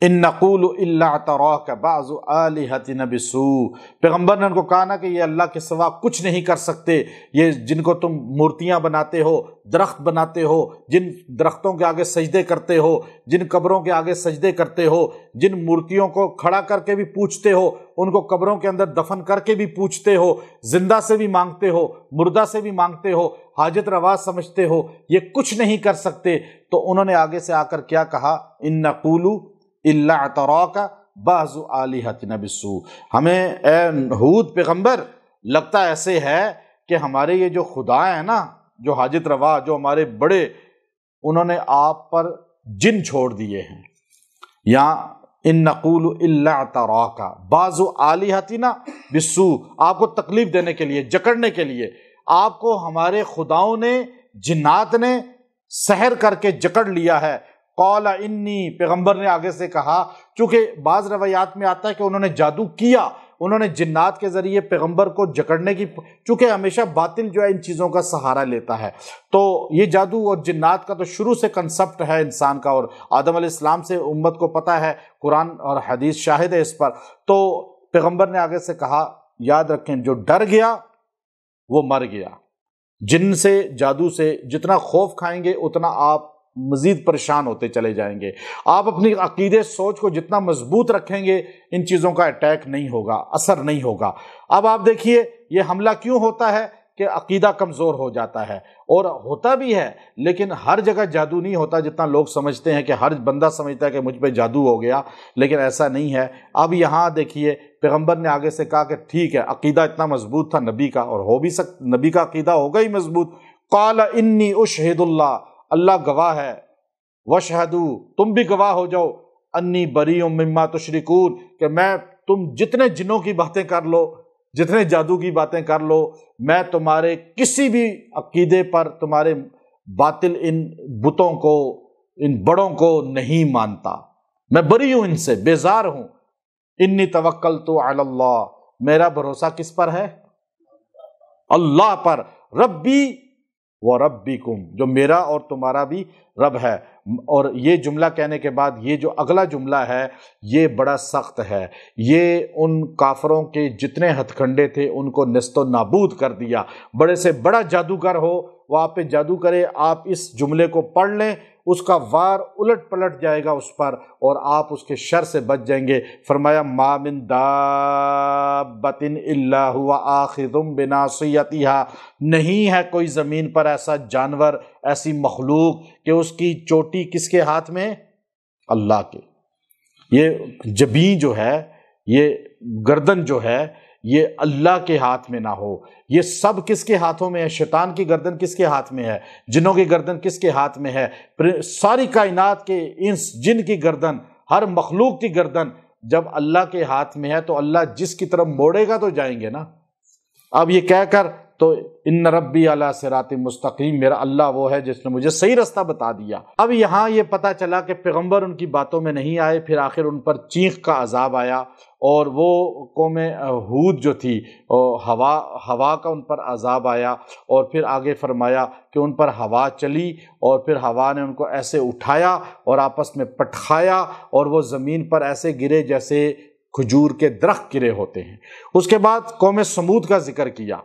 ان نقول الا تراک بعض آلہتنا بسوء، پیغمبر نے ان کو کہا نا کہ یہ اللہ کے سوا کچھ نہیں کر سکتے، یہ جن کو تم مورتیاں بناتے ہو، درخت بناتے ہو، جن درختوں کے آگے سجدے کرتے ہو، جن قبروں کے آگے سجدے کرتے ہو، جن مورتیوں کو کھڑا کر کے بھی پوجتے ہو، ان کو قبروں کے اندر دفن کر کے بھی پوجتے ہو، زندہ سے بھی مانگتے ہو، مردہ سے بھی مانگتے ہو، حاجت روا سمجھتے ہو، یہ کچھ نہیں کر سکتے۔ تو انہوں نے آگے سے آ کر کیا کہا؟ ان نقول الا اعتراک بعض آلہتنا بسوء، ہمیں اے ہود پیغمبر لگتا ایسے ہے کہ ہمارے یہ جو خدا ہیں نا، جو حاجت روا، جو ہمارے بڑے، انہوں نے آپ پر جن چھوڑ دیے ہیں۔ یا ان نقول الا اعتراک بعض آلہتنا بسوء، آپ کو تکلیف دینے کے لیے، جکڑنے کے لیے، آپ کو ہمارے خداؤں نے، جنات نے سحر کر کے جکڑ لیا ہے۔ قال انی، پیغمبر نے آگے سے کہا، چونکہ بعض روایات میں آتا ہے کہ انہوں نے جادو کیا، انہوں نے جنات کے ذریعے پیغمبر کو جکڑنے کی، چونکہ ہمیشہ باطل جو ہے ان چیزوں کا سہارا لیتا ہے، تو یہ جادو اور جنات کا تو شروع سے کنسپٹ ہے انسان کا، اور آدم علیہ السلام سے امت کو پتہ ہے، قرآن اور حدیث شاہد ہے اس پر۔ تو پیغمبر نے آگے سے کہا، یاد رکھیں جو ڈر گیا وہ مر گیا۔ جن سے، جادو سے جتنا خوف کھائیں گے اتنا آپ مزید پریشان ہوتے چلے جائیں گے۔ آپ اپنی عقیدے، سوچ کو جتنا مضبوط رکھیں گے، ان چیزوں کا اٹیک نہیں ہوگا، اثر نہیں ہوگا۔ اب آپ دیکھیے یہ حملہ کیوں ہوتا ہے کہ عقیدہ کمزور ہو جاتا ہے، اور ہوتا بھی ہے، لیکن ہر جگہ جادو نہیں ہوتا جتنا لوگ سمجھتے ہیں، کہ ہر بندہ سمجھتا ہے کہ مجھ پہ جادو ہو گیا، لیکن ایسا نہیں ہے۔ اب یہاں دیکھیے پیغمبر نے آگے سے کہا کہ ٹھیک ہے، عقیدہ اتنا مضبوط تھا نبی کا، اور ہو بھی نبی کا عقیدہ ہوگا ہی مضبوط۔ قال انی اشہد اللہ، اللہ گواہ ہے، وشہدوا، تم بھی گواہ ہو جاؤ، انی بریء مما تشرکون، کہ میں، تم جتنے جنوں کی باتیں کر لو، جتنے جادو کی باتیں کر لو، میں تمہارے کسی بھی عقیدے پر، تمہارے باطل ان بتوں کو، ان بڑوں کو نہیں مانتا، میں بری ہوں ان سے، بیزار ہوں۔ انی توکلت علی اللہ، میرا بھروسہ کس پر ہے؟ اللہ پر، ربی و ربکم، جو میرا اور تمہارا بھی رب ہے۔ اور یہ جملہ کہنے کے بعد یہ جو اگلا جملہ ہے یہ بڑا سخت ہے، یہ ان کافروں کے جتنے ہتھ کنڈے تھے ان کو نیست و نابود کر دیا۔ بڑے سے بڑا جادوگر ہو وہ آپ پہ جادو کرے، آپ اس جملے کو پڑھ لیں، اس کا وار الٹ پلٹ جائے گا اس پر اور آپ اس کے شر سے بچ جائیں گے۔ فرمایا ما من دابۃ الا هو آخذ بناصیتها، نہیں ہے کوئی زمین پر ایسا جانور، ایسی مخلوق کہ اس کی چوٹی کس کے ہاتھ میں؟ اللہ کے۔ یہ جبیں جو ہے، یہ گردن جو ہے، یہ اللہ کے ہاتھ میں نہ ہو۔ یہ سب کس کے ہاتھوں میں ہے؟ شیطان کی گردن کس کے ہاتھ میں ہے؟ جنوں کی گردن کس کے ہاتھ میں ہے؟ ساری کائنات کے انس جن کی گردن، ہر مخلوق کی گردن جب اللہ کے ہاتھ میں ہے تو اللہ جس کی طرف موڑے گا تو جائیں گے نا۔ اب یہ کہہ کر تو ان ربی علی صراط مستقیم، میرا اللہ وہ ہے جس نے مجھے صحیح رستہ بتا دیا۔ اب یہاں یہ پتہ چلا کہ پیغمبر ان کی باتوں میں نہیں آئے، پھر آخر ان پر چینخ کا عذاب آیا، اور وہ قوم ہود جو تھی ہوا کا ان پر عذاب آیا، اور پھر آگے فرمایا کہ ان پر ہوا چلی اور پھر ہوا نے ان کو ایسے اٹھایا اور آپس میں پٹخایا اور وہ زمین پر ایسے گرے جیسے کھجور کے درخت گرے ہوتے ہیں۔ اس کے بعد قوم سمود کا ذکر کیا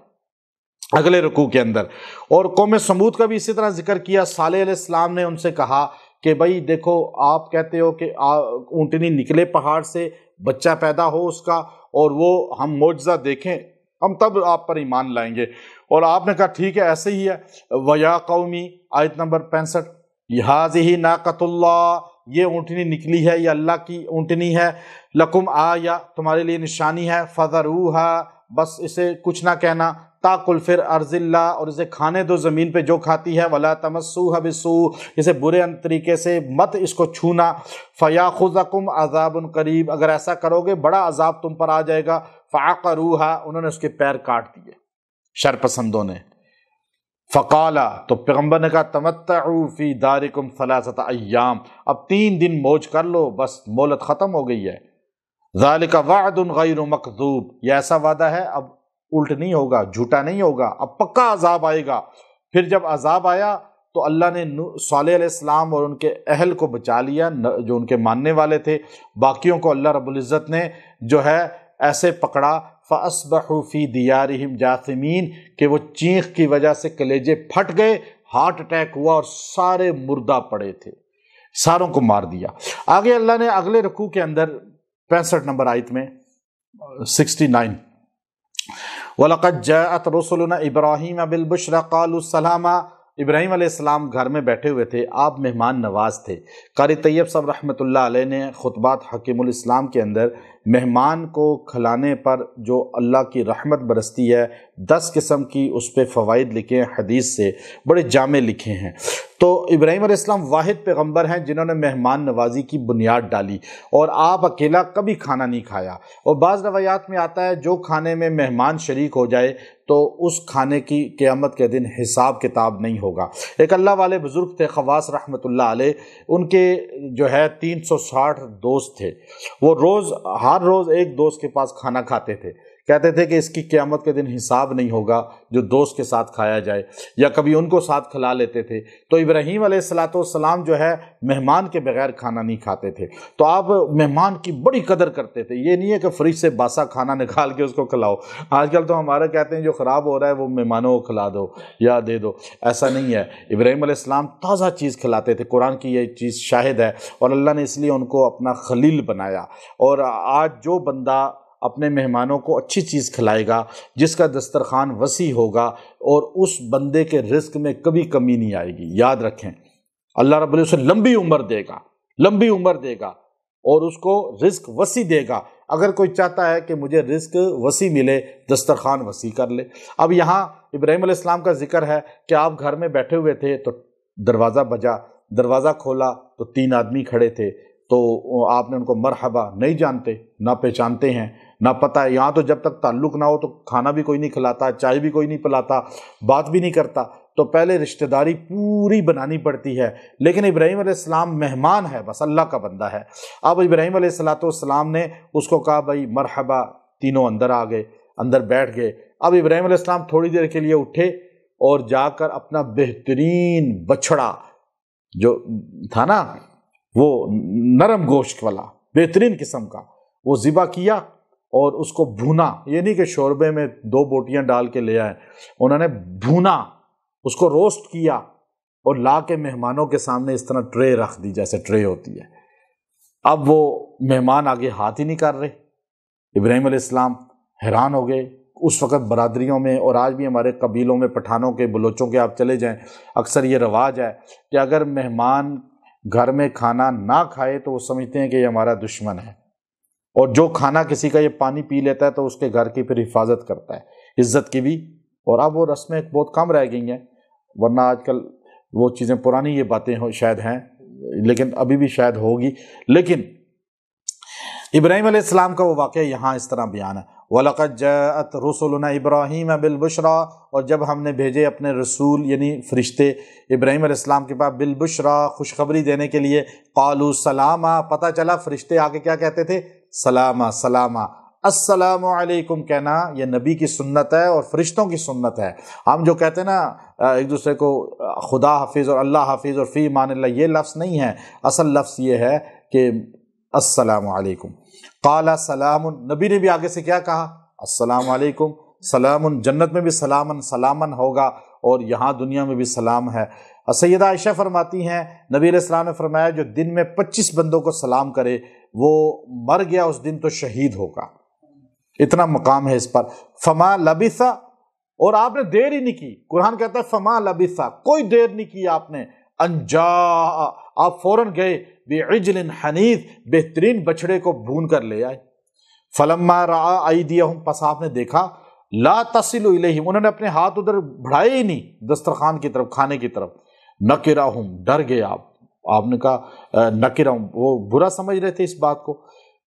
اگلے رکوع کے اندر، اور قوم سمود کا بھی اسی طرح ذکر کیا۔ صالح علیہ السلام نے ان سے کہا کہ بھائی دیکھو، آپ کہتے ہو کہ اونٹنی نکلے پہاڑ سے، بچہ پیدا ہو اس کا، اور وہ ہم معجزہ دیکھیں، ہم تب آپ پر ایمان لائیں گے۔ اور آپ نے کہا ٹھیک ہے ایسے ہی ہے۔ وَيَا قَوْمِ، آیت نمبر 65، هَٰذِهِ نَاقَةُ اللَّهِ، یہ اونٹنی نکلی ہے، یہ اللہ کی اونٹنی ہے، لَكُمْ آیَہ، تمہارے لیے نشانی ہے، فَذَرُوهَا، بس اسے کچھ نہ کہنا، تاکل فر ارض اللہ، اور اسے کھانے دو زمین پہ جو کھاتی ہے، ولا تمسوها بسوء، اسے برے طریقے سے مت اس کو چھونا، فیاخذکم عذاب قریب، اگر ایسا کرو گے بڑا عذاب تم پر آ جائے گا۔ فعقروها، انہوں نے اس کے پیر کاٹ دیے شر پسندوں نے۔ فقالا، تو پیغمبر نے کہا تمتعوا فی دارکم ثلاثۃ ایام، اب 3 دن موج کر لو، بس مہلت ختم ہو گئی ہے۔ ذالک وعد غیر مکذوب، یہ ایسا وعدہ ہے اب الٹ نہیں ہوگا، جھوٹا نہیں ہوگا، اب پکا عذاب آئے گا۔ پھر جب عذاب آیا تو اللہ نے صالح علیہ السلام اور ان کے اہل کو بچا لیا جو ان کے ماننے والے تھے، باقیوں کو اللہ رب العزت نے جو ہے ایسے پکڑا، فَأَصْبَحُوا فِي دِيَارِهِمْ جَاثِمِينَ، کہ وہ چینخ کی وجہ سے کلیجے پھٹ گئے، ہارٹ اٹیک ہوا اور سارے مردہ پڑے تھے، ساروں کو مار دیا۔ آگے اللہ نے اگلے رکوع کے اندر 65 نمبر آیت میں 69، وَلَقَدْ جَاءَتْ رُسُلُنَا إِبْرَاهِيمَ بِالْبُشْرَىٰ قَالُوا السَّلَامَ، ابراہیم علیہ السلام گھر میں بیٹھے ہوئے تھے، آپ مہمان نواز تھے۔ قاری طیب صاحب رحمۃ اللہ علیہ نے خطبات حکیم الاسلام کے اندر مہمان کو کھلانے پر جو اللہ کی رحمت برستی ہے 10 قسم کی اس پہ فوائد لکھے ہیں، حدیث سے بڑے جامع لکھے ہیں۔ تو ابراہیم علیہ السلام واحد پیغمبر ہیں جنہوں نے مہمان نوازی کی بنیاد ڈالی، اور آپ اکیلا کبھی کھانا نہیں کھایا، اور بعض روایات میں آتا ہے جو کھانے میں مہمان شریک ہو جائے تو اس کھانے کی قیامت کے دن حساب کتاب نہیں ہوگا۔ ایک اللہ والے بزرگ تھے خواص رحمۃ اللہ علیہ، ان کے جو ہے 360 دوست تھے، وہ ہر روز ایک دوست کے پاس کھانا کھاتے تھے، کہتے تھے کہ اس کی قیامت کے دن حساب نہیں ہوگا جو دوست کے ساتھ کھایا جائے، یا کبھی ان کو ساتھ کھلا لیتے تھے۔ تو ابراہیم علیہ السلام جو ہے مہمان کے بغیر کھانا نہیں کھاتے تھے، تو آپ مہمان کی بڑی قدر کرتے تھے۔ یہ نہیں ہے کہ فریج سے باسا کھانا نکال کے اس کو کھلاؤ، آج کل تو ہمارے کہتے ہیں جو خراب ہو رہا ہے وہ مہمانوں کو کھلا دو یا دے دو، ایسا نہیں ہے۔ ابراہیم علیہ السلام تازہ چیز کھلاتے تھے، قرآن کی یہ چیز شاہد ہے، اور اللہ نے اس لیے ان کو اپنا خلیل بنایا۔ اور آج جو بندہ اپنے مہمانوں کو اچھی چیز کھلائے گا، جس کا دسترخوان وسیع ہوگا، اور اس بندے کے رزق میں کبھی کمی نہیں آئے گی۔ یاد رکھیں اللہ رب العزت لمبی عمر دے گا، لمبی عمر دے گا، اور اس کو رزق وسیع دے گا۔ اگر کوئی چاہتا ہے کہ مجھے رزق وسیع ملے، دسترخوان وسیع کر لے۔ اب یہاں ابراہیم علیہ السلام کا ذکر ہے کہ آپ گھر میں بیٹھے ہوئے تھے تو دروازہ بجا، دروازہ کھولا تو 3 آدمی کھڑے تھے، تو آپ نے ان کو مرحبا، نہیں جانتے نہ پہچانتے ہیں نہ پتہ ہے، یہاں تو جب تک تعلق نہ ہو تو کھانا بھی کوئی نہیں کھلاتا، چائے بھی کوئی نہیں پلاتا، بات بھی نہیں کرتا، تو پہلے رشتہ داری پوری بنانی پڑتی ہے۔ لیکن ابراہیم علیہ السلام مہمان ہے، بس اللہ کا بندہ ہے۔ اب ابراہیم علیہ السلام نے اس کو کہا بھائی مرحبا، تینوں اندر آ گئے، اندر بیٹھ گئے۔ اب ابراہیم علیہ السلام تھوڑی دیر کے لیے اٹھے اور جا کر اپنا بہترین بچڑا جو تھا نا، وہ نرم گوشت والا بہترین قسم کا، وہ ذبح کیا اور اس کو بھونا۔ یہ نہیں کہ شوربے میں 2 بوٹیاں ڈال کے لے آئے، انہوں نے بھونا، اس کو روسٹ کیا، اور لا کے مہمانوں کے سامنے اس طرح ٹرے رکھ دی جیسے ٹرے ہوتی ہے۔ اب وہ مہمان آگے ہاتھ ہی نہیں کر رہے۔ ابراہیم علیہ السلام حیران ہو گئے۔ اس وقت برادریوں میں اور آج بھی ہمارے قبیلوں میں، پٹھانوں کے، بلوچوں کے آپ چلے جائیں، اکثر یہ رواج ہے کہ اگر مہمان گھر میں کھانا نہ کھائے تو وہ سمجھتے ہیں کہ یہ ہمارا دشمن ہے، اور جو کھانا کسی کا یہ پانی پی لیتا ہے تو اس کے گھر کی پھر حفاظت کرتا ہے، عزت کی بھی۔ اور اب وہ رسمیں بہت کم رہ گئی ہیں، ورنہ آج کل وہ چیزیں پرانی یہ باتیں شاید ہیں، لیکن ابھی بھی شاید ہوگی۔ لیکن ابراہیم علیہ السلام کا وہ واقعہ یہاں اس طرح بیان ہے، وَلَقَدْ جَاءَتْ رُسُلُنَا إِبْرَاهِيمَ بِالْبُشْرَى، اور جب ہم نے بھیجے اپنے رسول یعنی فرشتے ابراہیم علیہ السلام کے پاس بالبشرا، خوشخبری دینے کے لیے، قالوا سلاما، پتہ چلا فرشتے آگے کیا کہتے تھے؟ سلاما سلاما، السلام علیکم کہنا یہ نبی کی سنت ہے اور فرشتوں کی سنت ہے۔ ہم جو کہتے ہیں نا ایک دوسرے کو خدا حافظ اور اللہ حافظ اور فی امان اللہ، یہ لفظ نہیں ہے، اصل لفظ یہ ہے کہ السلام علیکم۔ قال سلام، نبی نے بھی آگے سے کیا کہا؟ السلام علیکم، سلام، جنت میں بھی سلامن سلامن ہوگا اور یہاں دنیا میں بھی سلام ہے۔ سیدہ عائشہ فرماتی ہیں نبی علیہ السلام نے فرمایا جو دن میں 25 بندوں کو سلام کرے وہ مر گیا اس دن تو شہید ہوگا، اتنا مقام ہے اس پر۔ فما لبثا، اور آپ نے دیر ہی نہیں کی، قرآن کہتا ہے فما لبثا، کوئی دیر نہیں کی آپ نے، انجا، آپ فوراً گئے، بعجل حنیذ، بہترین بچڑے کو بھون کر لے آئے۔ فلما رعا ایدیہم، پس آپ نے دیکھا، لا تصل الیہم، انہوں نے اپنے ہاتھ ادھر بڑھائے ہی نہیں دسترخوان کی طرف، کھانے کی طرف، نکرہم، ڈر گئے آپ نے کہا نکرہم، وہ برا سمجھ رہے تھے اس بات کو،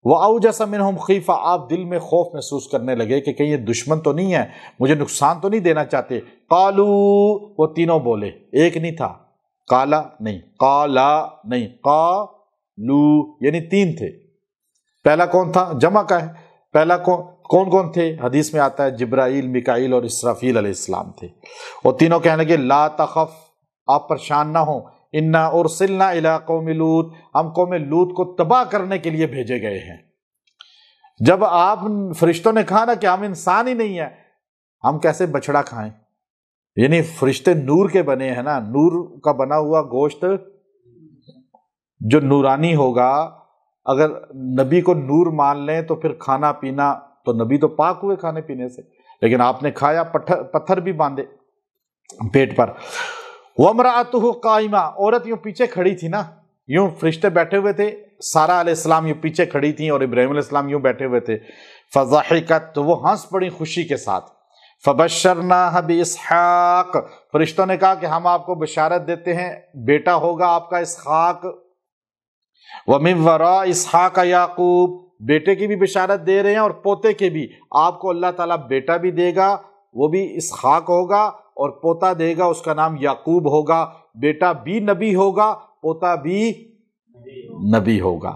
وَأَوْجَسَ مِنْهُمْ خِیفَةً، آپ دل میں خوف محسوس کرنے لگے کہ کہیں یہ دشمن تو نہیں ہے، مجھے نقصان تو نہیں دینا چاہتے۔ قالوا، وہ تینوں بولے، ایک نہیں تھا، کالا نہیں، قالا نہیں، قالو، یعنی تین تھے۔ پہلا کون تھا؟ جمع کا ہے، پہلا کون کون تھے؟ حدیث میں آتا ہے جبرائیل، میکائیل اور اسرافیل علیہ السلام تھے، اور تینوں کہنے لگے لا تخف، آپ پریشان نہ ہوں، انا ارسلنا الی قوم لوط، ہم قوم لوط کو تباہ کرنے کے لیے بھیجے گئے ہیں۔ جب آپ فرشتوں نے کہا نا کہ ہم انسان ہی نہیں ہیں، ہم کیسے بچڑا کھائیں؟ یعنی فرشتے نور کے بنے ہیں نا، نور کا بنا ہوا گوشت جو نورانی ہوگا، اگر نبی کو نور مان لیں تو پھر کھانا پینا تو نبی تو پاک ہوئے کھانے پینے سے، لیکن آپ نے کھایا، پتھر بھی باندھے پیٹ پر۔ وَامْرَأَتُهُ قَائِمَةٌ، عورت یوں پیچھے کھڑی تھی نا، یوں فرشتے بیٹھے ہوئے تھے، سارا علیہ السلام یوں پیچھے کھڑی تھیں اور ابراہیم علیہ السلام یوں بیٹھے ہوئے تھے۔ فَضَحِكَتْ، تو وہ ہنس پڑی خوشی کے ساتھ۔ فَبَشَّرْنَاهَا بِإِسْحَاقَ، فرشتوں نے کہا کہ ہم آپ کو بشارت دیتے ہیں بیٹا ہوگا آپ کا اسحاق۔ وَمِن وَرَاءِ إِسْحَاقَ يَعْقُوبَ، بیٹے کی بھی بشارت دے رہے ہیں اور پوتے کے بھی، آپ کو اللہ تعالیٰ بیٹا بھی دے گا، وہ بھی اسحاق ہوگا، اور پوتا دے گا، اس کا نام یعقوب ہوگا، بیٹا بھی نبی ہوگا، پوتا بھی نبی ہوگا۔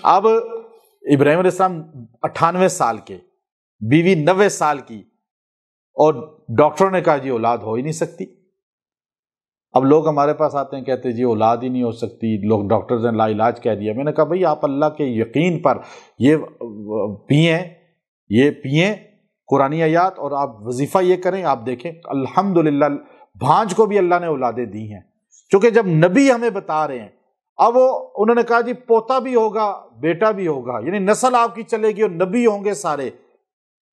اب ابراہیم علیہ السلام 98 سال کے، بیوی 90 سال کی، اور ڈاکٹروں نے کہا جی اولاد ہو ہی نہیں سکتی۔ اب لوگ ہمارے پاس آتے ہیں کہتے ہیں جی اولاد ہی نہیں ہو سکتی، لوگ ڈاکٹرز نے لا علاج کہہ دیا۔ میں نے کہا بھئی آپ اللہ کے یقین پر یہ پئیں قرآنی آیات، اور آپ وظیفہ یہ کریں، آپ دیکھیں الحمدللہ بھانج کو بھی اللہ نے اولادیں دی ہیں، چونکہ جب نبی ہمیں بتا رہے ہیں۔ اب انہوں نے کہا جی پوتا بھی ہوگا بیٹا بھی ہوگا، یعنی نسل آپ کی چلے گی اور نبی ہوں گے سارے۔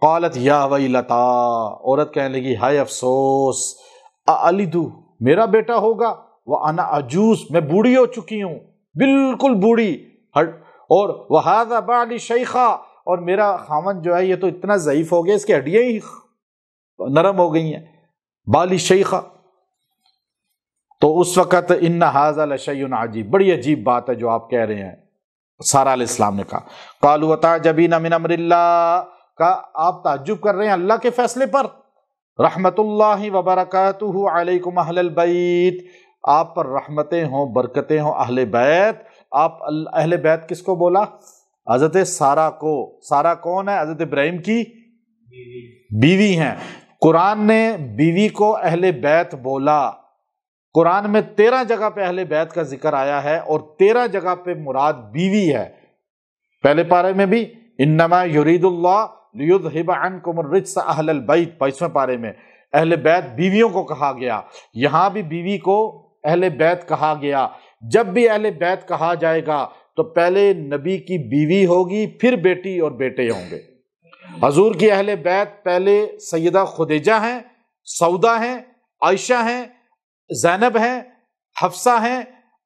قالت یا ویلتا، عورت کہنے لگی ہائے افسوس، اَأَلِدُ، میرا بیٹا ہوگا، وَأَنَا عَجُوزٌ، میں بوڑھی ہو چکی ہوں، بالکل بوڑھی، اور وَهَذَا بَعْلِي شَيْخًا، اور میرا خامن جو ہے یہ تو اتنا ضعیف ہو گیا، اس کی ہڈیاں ہی نرم ہو گئی ہیں، بالی شیخا۔ تو اس وقت ان ھذا لشیء عجیب، بڑی عجیب بات ہے جو آپ کہہ رہے ہیں، سارہ علیہ السلام نے کہا۔ قالوا وتعجبین من امر اللہ، کا آپ تعجب کر رہے ہیں اللہ کے فیصلے پر۔ رحمت اللہ وبرکاتہ علیکم اہل البیت، آپ پر رحمتیں ہوں برکتیں ہوں اہل بیت۔ آپ اہل بیت کس کو بولا؟ حضرت سارہ کو۔ سارہ کون ہے؟ حضرت ابراہیم کی بیوی ہیں۔ قرآن نے بیوی کو اہل بیت بولا۔ قرآن میں 13 جگہ پہ اہل بیت کا ذکر آیا ہے اور 13 جگہ پہ مراد بیوی ہے۔ پہلے پارے میں بھی انما یرید اللہ لیذھب عنکم الرجس اہل البیت، 22ویں پارے میں اہل بیت بیویوں کو کہا گیا، یہاں بھی بیوی کو اہل بیت کہا گیا، جب بھی اہل بیت کہا جائے گا تو پہلے نبی کی بیوی ہوگی، پھر بیٹی اور بیٹے ہوں گے۔ حضور کی اہل بیت پہلے سیدہ خدیجہ ہیں، سودا ہیں، عائشہ ہیں، زینب ہیں، حفصہ ہیں،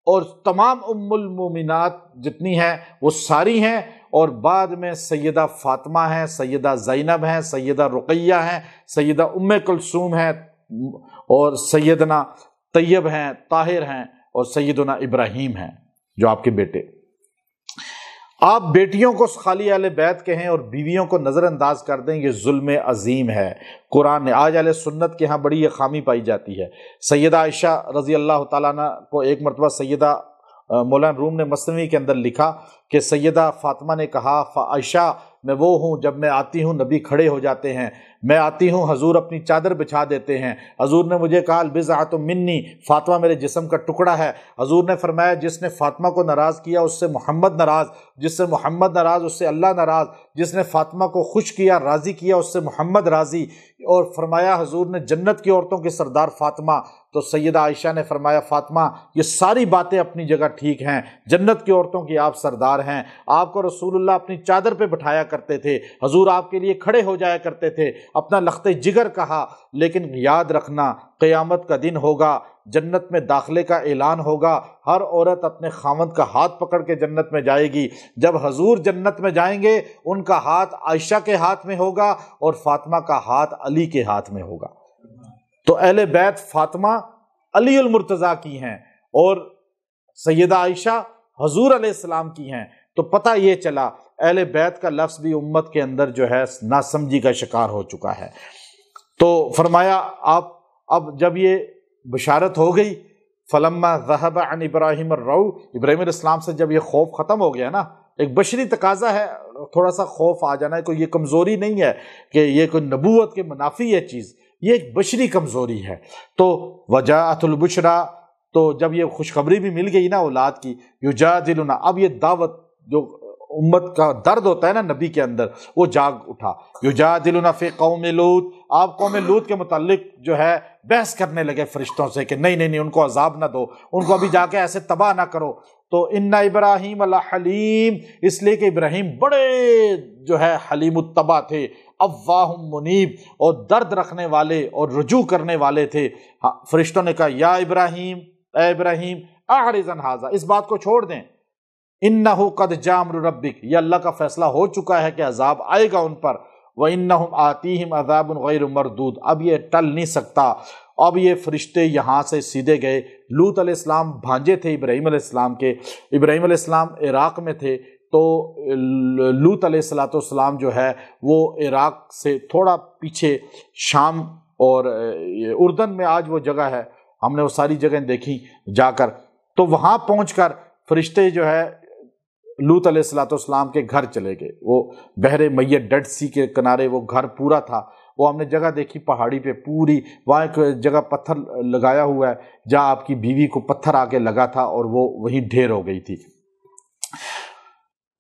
اور تمام ام المومنات جتنی ہیں وہ ساری ہیں، اور بعد میں سیدہ فاطمہ ہیں، سیدہ زینب ہیں، سیدہ رقیہ ہیں، سیدہ ام کلثوم ہیں، اور سیدنا طیب ہیں، طاہر ہیں، اور سیدنا ابراہیم ہیں جو آپ کے بیٹے۔ آپ بیٹیوں کو خالی اہل بیت کہیں اور بیویوں کو نظر انداز کر دیں، یہ ظلم عظیم ہے۔ قرآن نے آج اہل سنت کے ہاں بڑی یہ خامی پائی جاتی ہے۔ سیدہ عائشہ رضی اللہ تعالیٰ عنہ کو ایک مرتبہ سیدہ مولانا روم نے مثنوی کے اندر لکھا کہ سیدہ فاطمہ نے کہا، عائشہ میں وہ ہوں جب میں آتی ہوں نبی کھڑے ہو جاتے ہیں، میں آتی ہوں حضور اپنی چادر بچھا دیتے ہیں، حضور نے مجھے کہا البضعۃ منی، فاطمہ میرے جسم کا ٹکڑا ہے۔ حضور نے فرمایا جس نے فاطمہ کو ناراض کیا اس سے محمد ناراض، جس سے محمد ناراض اس سے اللہ ناراض، جس نے فاطمہ کو خوش کیا راضی کیا اس سے محمد راضی۔ اور فرمایا حضور نے جنت کی عورتوں کے سردار فاطمہ، تو سیدہ عائشہ نے فرمایا فاطمہ یہ ساری باتیں اپنی جگہ ٹھیک ہیں، جنت کی عورتوں کی آپ سردار ہیں، آپ کو رسول اللہ اپنی چادر پہ بٹھایا کرتے تھے، حضور آپ کے لیے کھڑے ہو جایا کرتے تھے، اپنا لخت جگر کہا۔ لیکن یاد رکھنا قیامت کا دن ہوگا، جنت میں داخلے کا اعلان ہوگا، ہر عورت اپنے خاوند کا ہاتھ پکڑ کے جنت میں جائے گی۔ جب حضور جنت میں جائیں گے ان کا ہاتھ عائشہ کے ہاتھ میں ہوگا اور فاطمہ کا ہاتھ علی کے ہاتھ میں ہوگا۔ تو اہل بیت فاطمہ علی المرتضیٰ کی ہیں اور سیدہ عائشہ حضور علیہ السلام کی ہیں۔ تو پتہ یہ چلا اہل بیت کا لفظ بھی امت کے اندر جو ہے ناسمجھی کا شکار ہو چکا ہے۔ تو فرمایا آپ اب جب یہ بشارت ہو گئی، فلما ذهب عن ابراہیم الرعو، ابراہیم علیہ السلام سے جب یہ خوف ختم ہو گیا نا، ایک بشری تقاضا ہے تھوڑا سا خوف آ جانا ہے، کوئی یہ کمزوری نہیں ہے کہ یہ کوئی نبوت کے منافی ہے چیز، یہ ایک بشری کمزوری ہے۔ تو وجاءت البشرا، تو جب یہ خوشخبری بھی مل گئی نا اولاد کی، یجادلنا، اب یہ دعوت جو امت کا درد ہوتا ہے نا نبی کے اندر وہ جاگ اٹھا۔ یجادلنا فی قوم لوط، آپ قوم لوط کے متعلق جو ہے بحث کرنے لگے فرشتوں سے کہ نہیں نہیں نہیں ان کو عذاب نہ دو، ان کو ابھی جا کے ایسے تباہ نہ کرو۔ تو ان ابراہیم لحلیم، اس لیے کہ ابراہیم بڑے جو ہے حلیم الطبع تھے، اواہ منیب، اور درد رکھنے والے اور رجوع کرنے والے تھے۔ فرشتوں نے کہا یا ابراہیم، اے ابراہیم اعرض عن ھذا، اس بات کو چھوڑ دیں، انہ قد جاء امر ربک، یہ اللہ کا فیصلہ ہو چکا ہے کہ عذاب آئے گا ان پر، وانہم آتیہم عذاب غیر مردود، اب یہ ٹل نہیں سکتا۔ اب یہ فرشتے یہاں سے سیدھے گئے۔ لوط علیہ السلام بھانجے تھے ابراہیم علیہ السلام کے، ابراہیم علیہ السلام عراق میں تھے، تو لوط علیہ السلام جو ہے وہ عراق سے تھوڑا پیچھے شام اور اردن میں آج وہ جگہ ہے، ہم نے وہ ساری جگہیں دیکھی جا کر، تو وہاں پہنچ کر فرشتے جو ہے لوط علیہ السلام کے گھر چلے گئے۔ وہ بحر میت ڈیڈ سی کے کنارے وہ گھر پورا تھا، وہ ہم نے جگہ دیکھی پہاڑی پہ پوری، وہاں ایک جگہ پتھر لگایا ہوا ہے جہاں آپ کی بیوی کو پتھر آ کے لگا تھا اور وہ وہیں ڈھیر ہو گئی تھی۔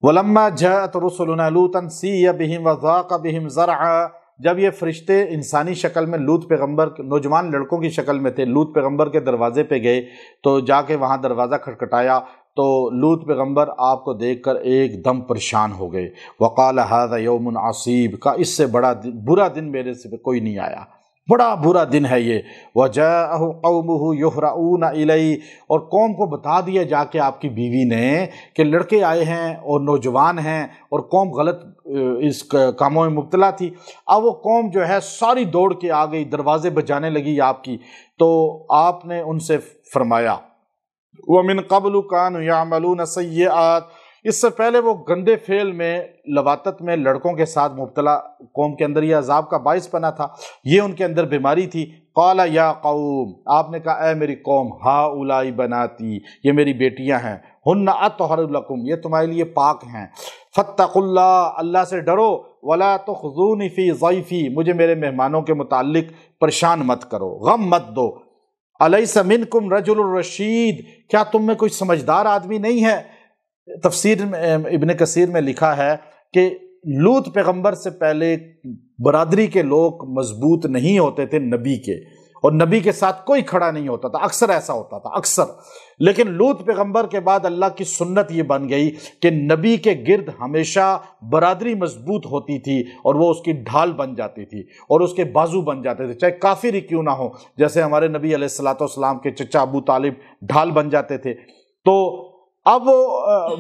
وَلَمَّا جَاءَتْ رُسُلُنَا لُوطًا سِيَّ بِهِمْ وَضَاقَ بِهِمْ ذَرْعًا، جب یہ فرشتے انسانی شکل میں لوط پیغمبر نوجوان لڑکوں کی شکل میں تھے، لوط پیغمبر کے دروازے پہ گئے تو جا کے وہاں دروازہ کھٹکھٹایا تو لوط پیغمبر آپ کو دیکھ کر ایک دم پریشان ہو گئے۔ وقال هذا يوم عصیب، کا اس سے بڑا برا دن میرے سے کوئی نہیں آیا، بڑا برا دن ہے یہ۔ وجاءه قومه يهرعون الیہ، اور قوم کو بتا دیا جا کے آپ کی بیوی نے کہ لڑکے آئے ہیں اور نوجوان ہیں، اور قوم غلط اس کاموں میں مبتلا تھی۔ اب وہ قوم جو ہے ساری دوڑ کے آ گئی، دروازے بجانے لگی آپ کی، تو آپ نے ان سے فرمایا وَمِن قَبْلُ كَانُوا يَعْمَلُونَ السَّيِّئَاتِ، اس سے پہلے وہ گندے فعل میں لواطت میں لڑکوں کے ساتھ مبتلا قوم کے اندر یہ عذاب کا باعث بنا تھا، یہ ان کے اندر بیماری تھی۔ قَالَ يَا قَوْمِ، آپ نے کہا اے میری قوم، هَؤُلَاءِ بَنَاتِي، یہ میری بیٹیاں ہیں، هُنَّ أَطْهَرُ لَكُمْ، یہ تمہارے لیے پاک ہیں، فَاتَّقُوا اللَّهَ، اللہ سے ڈرو، وَلَا تُخْزُونِ فِي ضَيْفِي، مجھے میرے مہمانوں کے متعلق پریشان مت کرو، غم مت دو۔ الیس منکم رجل الرشید، کیا تم میں کوئی سمجھدار آدمی نہیں ہے؟ تفسیر میں ابن کثیر میں لکھا ہے کہ لوط پیغمبر سے پہلے برادری کے لوگ مضبوط نہیں ہوتے تھے نبی کے، اور نبی کے ساتھ کوئی کھڑا نہیں ہوتا تھا، اکثر ایسا ہوتا تھا اکثر۔ لیکن لوط پیغمبر کے بعد اللہ کی سنت یہ بن گئی کہ نبی کے گرد ہمیشہ برادری مضبوط ہوتی تھی اور وہ اس کی ڈھال بن جاتی تھی اور اس کے بازو بن جاتے تھے، چاہے کافر ہی کیوں نہ ہو، جیسے ہمارے نبی علیہ الصلوۃ والسلام کے چچا ابو طالب ڈھال بن جاتے تھے۔ تو اب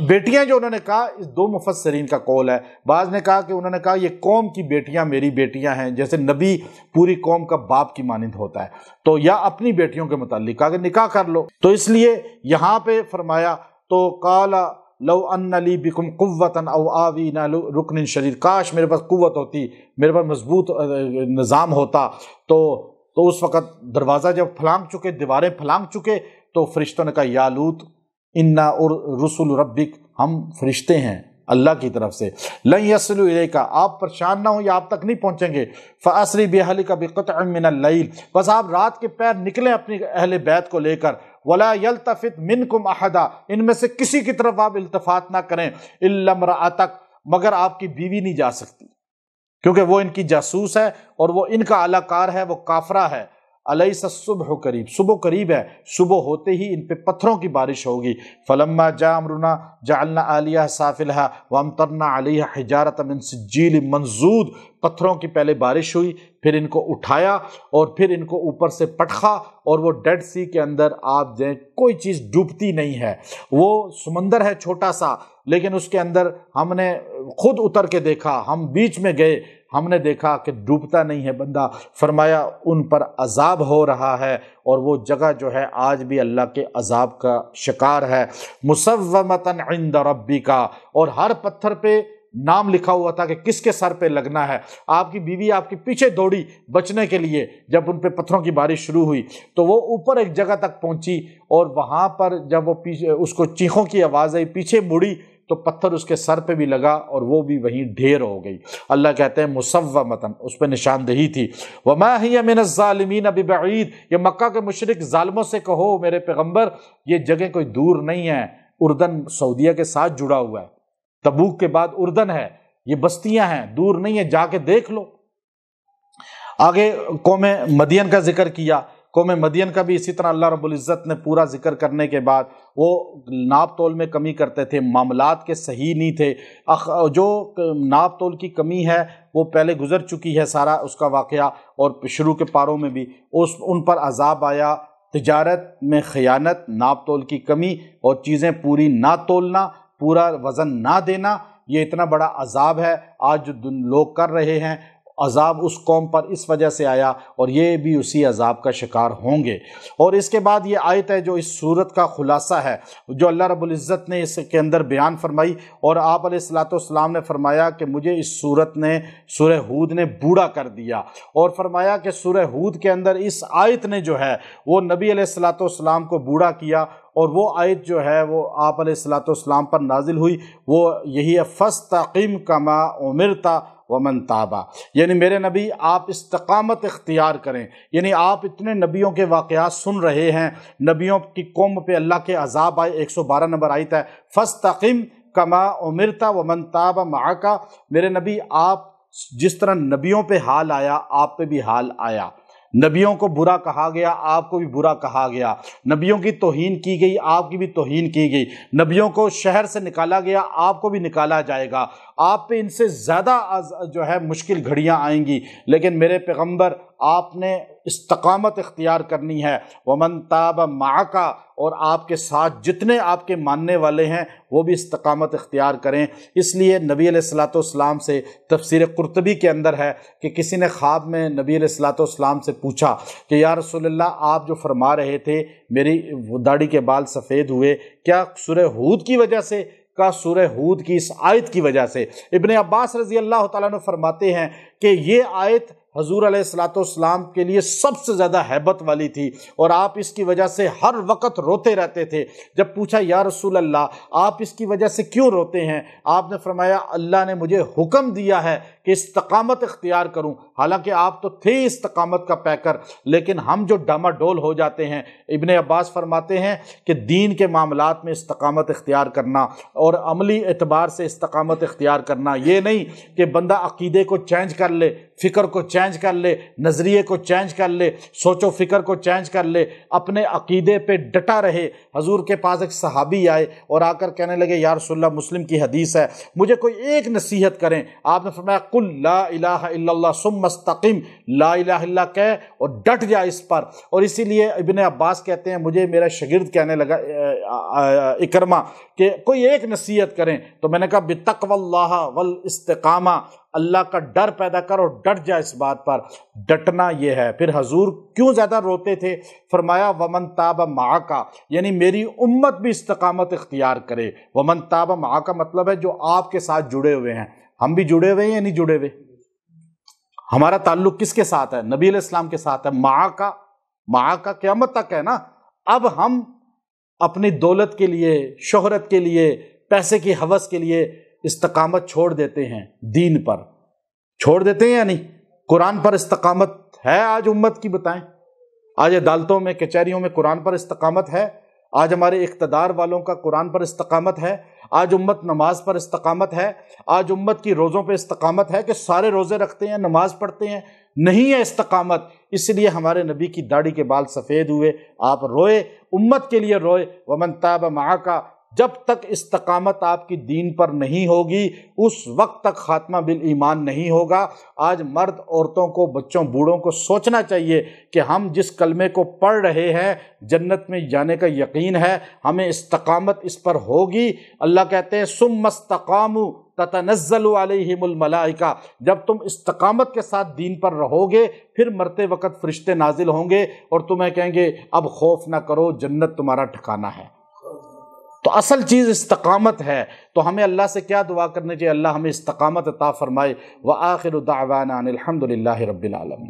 بیٹیاں جو انہوں نے کہا، اس دو مفسرین کا قول ہے، بعض نے کہا کہ انہوں نے کہا یہ قوم کی بیٹیاں میری بیٹیاں ہیں، جیسے نبی پوری قوم کا باپ کی مانند ہوتا ہے، تو یا اپنی بیٹیوں کے متعلق کہا کہ نکاح کر لو۔ تو اس لیے یہاں پہ فرمایا تو قال لو ان لی بکم قوۃ او آوی الی رکن شدید، کاش میرے پاس قوت ہوتی، میرے پاس مضبوط نظام ہوتا۔ تو اس وقت دروازہ جب پھلانگ چکے، دیواریں پھلانگ چکے، تو فرشتوں نے کہا یا لوط انا رسول ربک، ہم فرشتے ہیں اللہ کی طرف سے، لن یصلوا الیک، آپ پریشان نہ ہوں، یا آپ تک نہیں پہنچیں گے، فاسری باہلک بقطع من اللیل، بس آپ رات کے پہر نکلیں اپنی اہل بیت کو لے کر، ولا یلتفت منکم احدا، ان میں سے کسی کی طرف آپ التفات نہ کریں، الا امرأتک، مگر آپ کی بیوی نہیں جا سکتی، کیونکہ وہ ان کی جاسوس ہے اور وہ ان کا اعلی کار ہے، وہ کافرہ ہے۔ الیس الصبح قریب، صبح قریب ہے، صبح ہوتے ہی ان پہ پتھروں کی بارش ہوگی۔ فلما جاء امرنا جعلنا عالیہا سافلہا وامطرنا علیہا حجارۃ من سجیل منضود، پتھروں کی پہلے بارش ہوئی، پھر ان کو اٹھایا اور پھر ان کو اوپر سے پٹخا، اور وہ ڈیڈ سی کے اندر آپ جائیں کوئی چیز ڈوبتی نہیں ہے، وہ سمندر ہے چھوٹا سا، لیکن اس کے اندر ہم نے خود اتر کے دیکھا، ہم بیچ میں گئے، ہم نے دیکھا کہ ڈوبتا نہیں ہے بندہ۔ فرمایا ان پر عذاب ہو رہا ہے، اور وہ جگہ جو ہے آج بھی اللہ کے عذاب کا شکار ہے۔ مسومۃ عند ربک، اور ہر پتھر پہ نام لکھا ہوا تھا کہ کس کے سر پہ لگنا ہے۔ آپ کی بیوی آپ کے پیچھے دوڑی بچنے کے لیے، جب ان پہ پتھروں کی بارش شروع ہوئی تو وہ اوپر ایک جگہ تک پہنچی، اور وہاں پر جب وہ پیچھے اس کو چیخوں کی آواز آئی، پیچھے مڑی تو پتھر اس کے سر پہ بھی لگا اور وہ بھی وہیں ڈھیر ہو گئی۔ اللہ کہتے ہیں مسومتاً، اس پہ نشاندہی تھی۔ وما ہی من الظالمین ببعید، یہ مکہ کے مشرک ظالموں سے کہو میرے پیغمبر یہ جگہ کوئی دور نہیں ہے، اردن سعودیہ کے ساتھ جڑا ہوا ہے، تبوک کے بعد اردن ہے، یہ بستیاں ہیں، دور نہیں ہے، جا کے دیکھ لو۔ آگے قوم مدین کا ذکر کیا، قوم مدین کا بھی اسی طرح اللہ رب العزت نے پورا ذکر کرنے کے بعد، وہ ناپ تول میں کمی کرتے تھے، معاملات کے صحیح نہیں تھے، جو ناپ تول کی کمی ہے وہ پہلے گزر چکی ہے سارا اس کا واقعہ، اور شروع کے پاروں میں بھی ان پر عذاب آیا، تجارت میں خیانت، ناپ تول کی کمی اور چیزیں پوری نہ تولنا، پورا وزن نہ دینا، یہ اتنا بڑا عذاب ہے آج جو لوگ کر رہے ہیں۔ عذاب اس قوم پر اس وجہ سے آیا اور یہ بھی اسی عذاب کا شکار ہوں گے۔ اور اس کے بعد یہ آیت ہے جو اس صورت کا خلاصہ ہے، جو اللہ رب العزت نے اس کے اندر بیان فرمائی، اور آپ علیہ الصلوۃ والسلام نے فرمایا کہ مجھے اس صورت نے، سورہ ہود نے بوڑھا کر دیا، اور فرمایا کہ سورہ ہود کے اندر اس آیت نے جو ہے وہ نبی علیہ الصلوۃ والسلام کو بوڑھا کیا، اور وہ آیت جو ہے وہ آپ علیہ الصلوۃ والسلام پر نازل ہوئی، وہ یہی ہے فاستقم کما امرت ومن تابا، یعنی میرے نبی آپ استقامت اختیار کریں، یعنی آپ اتنے نبیوں کے واقعات سن رہے ہیں، نبیوں کی قوم پہ اللہ کے عذاب آئے، 112 نمبر آیت ہے، فاستقم کما امرت ومن تاب معک، میرے نبی آپ جس طرح نبیوں پہ حال آیا آپ پہ بھی حال آیا، نبیوں کو برا کہا گیا آپ کو بھی برا کہا گیا، نبیوں کی توہین کی گئی آپ کی بھی توہین کی گئی، نبیوں کو شہر سے نکالا گیا آپ کو بھی نکالا جائے گا، آپ پہ ان سے زیادہ جو ہے مشکل گھڑیاں آئیں گی، لیکن میرے پیغمبر آپ نے استقامت اختیار کرنی ہے، ومن تاب معک، اور آپ کے ساتھ جتنے آپ کے ماننے والے ہیں وہ بھی استقامت اختیار کریں۔ اس لیے نبی علیہ الصلوۃ والسلام سے تفسیر قرطبی کے اندر ہے کہ کسی نے خواب میں نبی علیہ الصلوۃ والسلام سے پوچھا کہ یا رسول اللہ آپ جو فرما رہے تھے میری داڑھی کے بال سفید ہوئے، کیا سورہ ہود کی وجہ سے؟ کا سورہ ہود کی اس آیت کی وجہ سے۔ ابن عباس رضی اللہ تعالیٰ عنہ فرماتے ہیں کہ یہ آیت حضور علیہ الصلوۃ والسلام کے لیے سب سے زیادہ ہیبت والی تھی، اور آپ اس کی وجہ سے ہر وقت روتے رہتے تھے۔ جب پوچھا یا رسول اللہ آپ اس کی وجہ سے کیوں روتے ہیں، آپ نے فرمایا اللہ نے مجھے حکم دیا ہے کہ کہ استقامت اختیار کروں، حالانکہ آپ تو تھے استقامت کا پیکر، لیکن ہم جو ڈاما ڈول ہو جاتے ہیں۔ ابن عباس فرماتے ہیں کہ دین کے معاملات میں استقامت اختیار کرنا اور عملی اعتبار سے استقامت اختیار کرنا، یہ نہیں کہ بندہ عقیدے کو چینج کر لے، فکر کو چینج کر لے، نظریے کو چینج کر لے، سوچ و فکر کو چینج کر لے، اپنے عقیدے پہ ڈٹا رہے۔ حضور کے پاس ایک صحابی آئے اور آ کر کہنے لگے یا رسول اللہ، مسلم کی حدیث ہے، مجھے کوئی ایک نصیحت کریں۔ آپ نے فرمایا قل لا الہ الا اللہ ثم استقم، لا الہ الا اللہ کہے اور ڈٹ جا اس پر۔ اور اسی لیے ابن عباس کہتے ہیں مجھے میرا شاگرد کہنے لگا اکرمہ کہ کوئی ایک نصیحت کریں، تو میں نے کہا بتقوی اللہ والاستقامہ، اللہ کا ڈر پیدا کر اور ڈٹ جا اس بات پر۔ ڈٹنا یہ ہے۔ پھر حضور کیوں زیادہ روتے تھے؟ فرمایا ومن تاب معک، یعنی میری امت بھی استقامت اختیار کرے۔ ومن تاب معک کا مطلب ہے جو آپ کے ساتھ جڑے ہوئے ہیں۔ ہم بھی جڑے ہوئے ہیں یا نہیں جڑے ہوئے؟ ہمارا تعلق کس کے ساتھ ہے؟ نبی علیہ السلام کے ساتھ ہے۔ معک کا قیامت تک ہے نا۔ اب ہم اپنی دولت کے لیے، شہرت کے لیے، پیسے کی ہوس کے لیے استقامت چھوڑ دیتے ہیں، دین پر چھوڑ دیتے ہیں یا نہیں؟ قرآن پر استقامت ہے آج امت کی؟ بتائیں، آج عدالتوں میں، کچہریوں میں قرآن پر استقامت ہے؟ آج ہمارے اقتدار والوں کا قرآن پر استقامت ہے؟ آج امت نماز پر استقامت ہے؟ آج امت کی روزوں پہ استقامت ہے کہ سارے روزے رکھتے ہیں، نماز پڑھتے ہیں؟ نہیں ہے استقامت۔ اس لیے ہمارے نبی کی داڑھی کے بال سفید ہوئے، آپ روئے، امت کے لیے روئے۔ ومن تاب معک، جب تک استقامت آپ کی دین پر نہیں ہوگی اس وقت تک خاتمہ بالایمان نہیں ہوگا۔ آج مرد عورتوں کو، بچوں بوڑھوں کو سوچنا چاہیے کہ ہم جس کلمے کو پڑھ رہے ہیں جنت میں جانے کا یقین ہے، ہمیں استقامت اس پر ہوگی۔ اللہ کہتے ہیں ثم استقاموا تتنزل علیہم الملائکہ، جب تم استقامت کے ساتھ دین پر رہو گے پھر مرتے وقت فرشتے نازل ہوں گے اور تمہیں کہیں گے اب خوف نہ کرو، جنت تمہارا ٹھکانہ ہے۔ تو اصل چیز استقامت ہے۔ تو ہمیں اللہ سے کیا دعا کرنی چاہیے؟ اللہ ہمیں استقامت عطا فرمائے۔ وآخر دعوانا ان الحمد للہ رب العالمین۔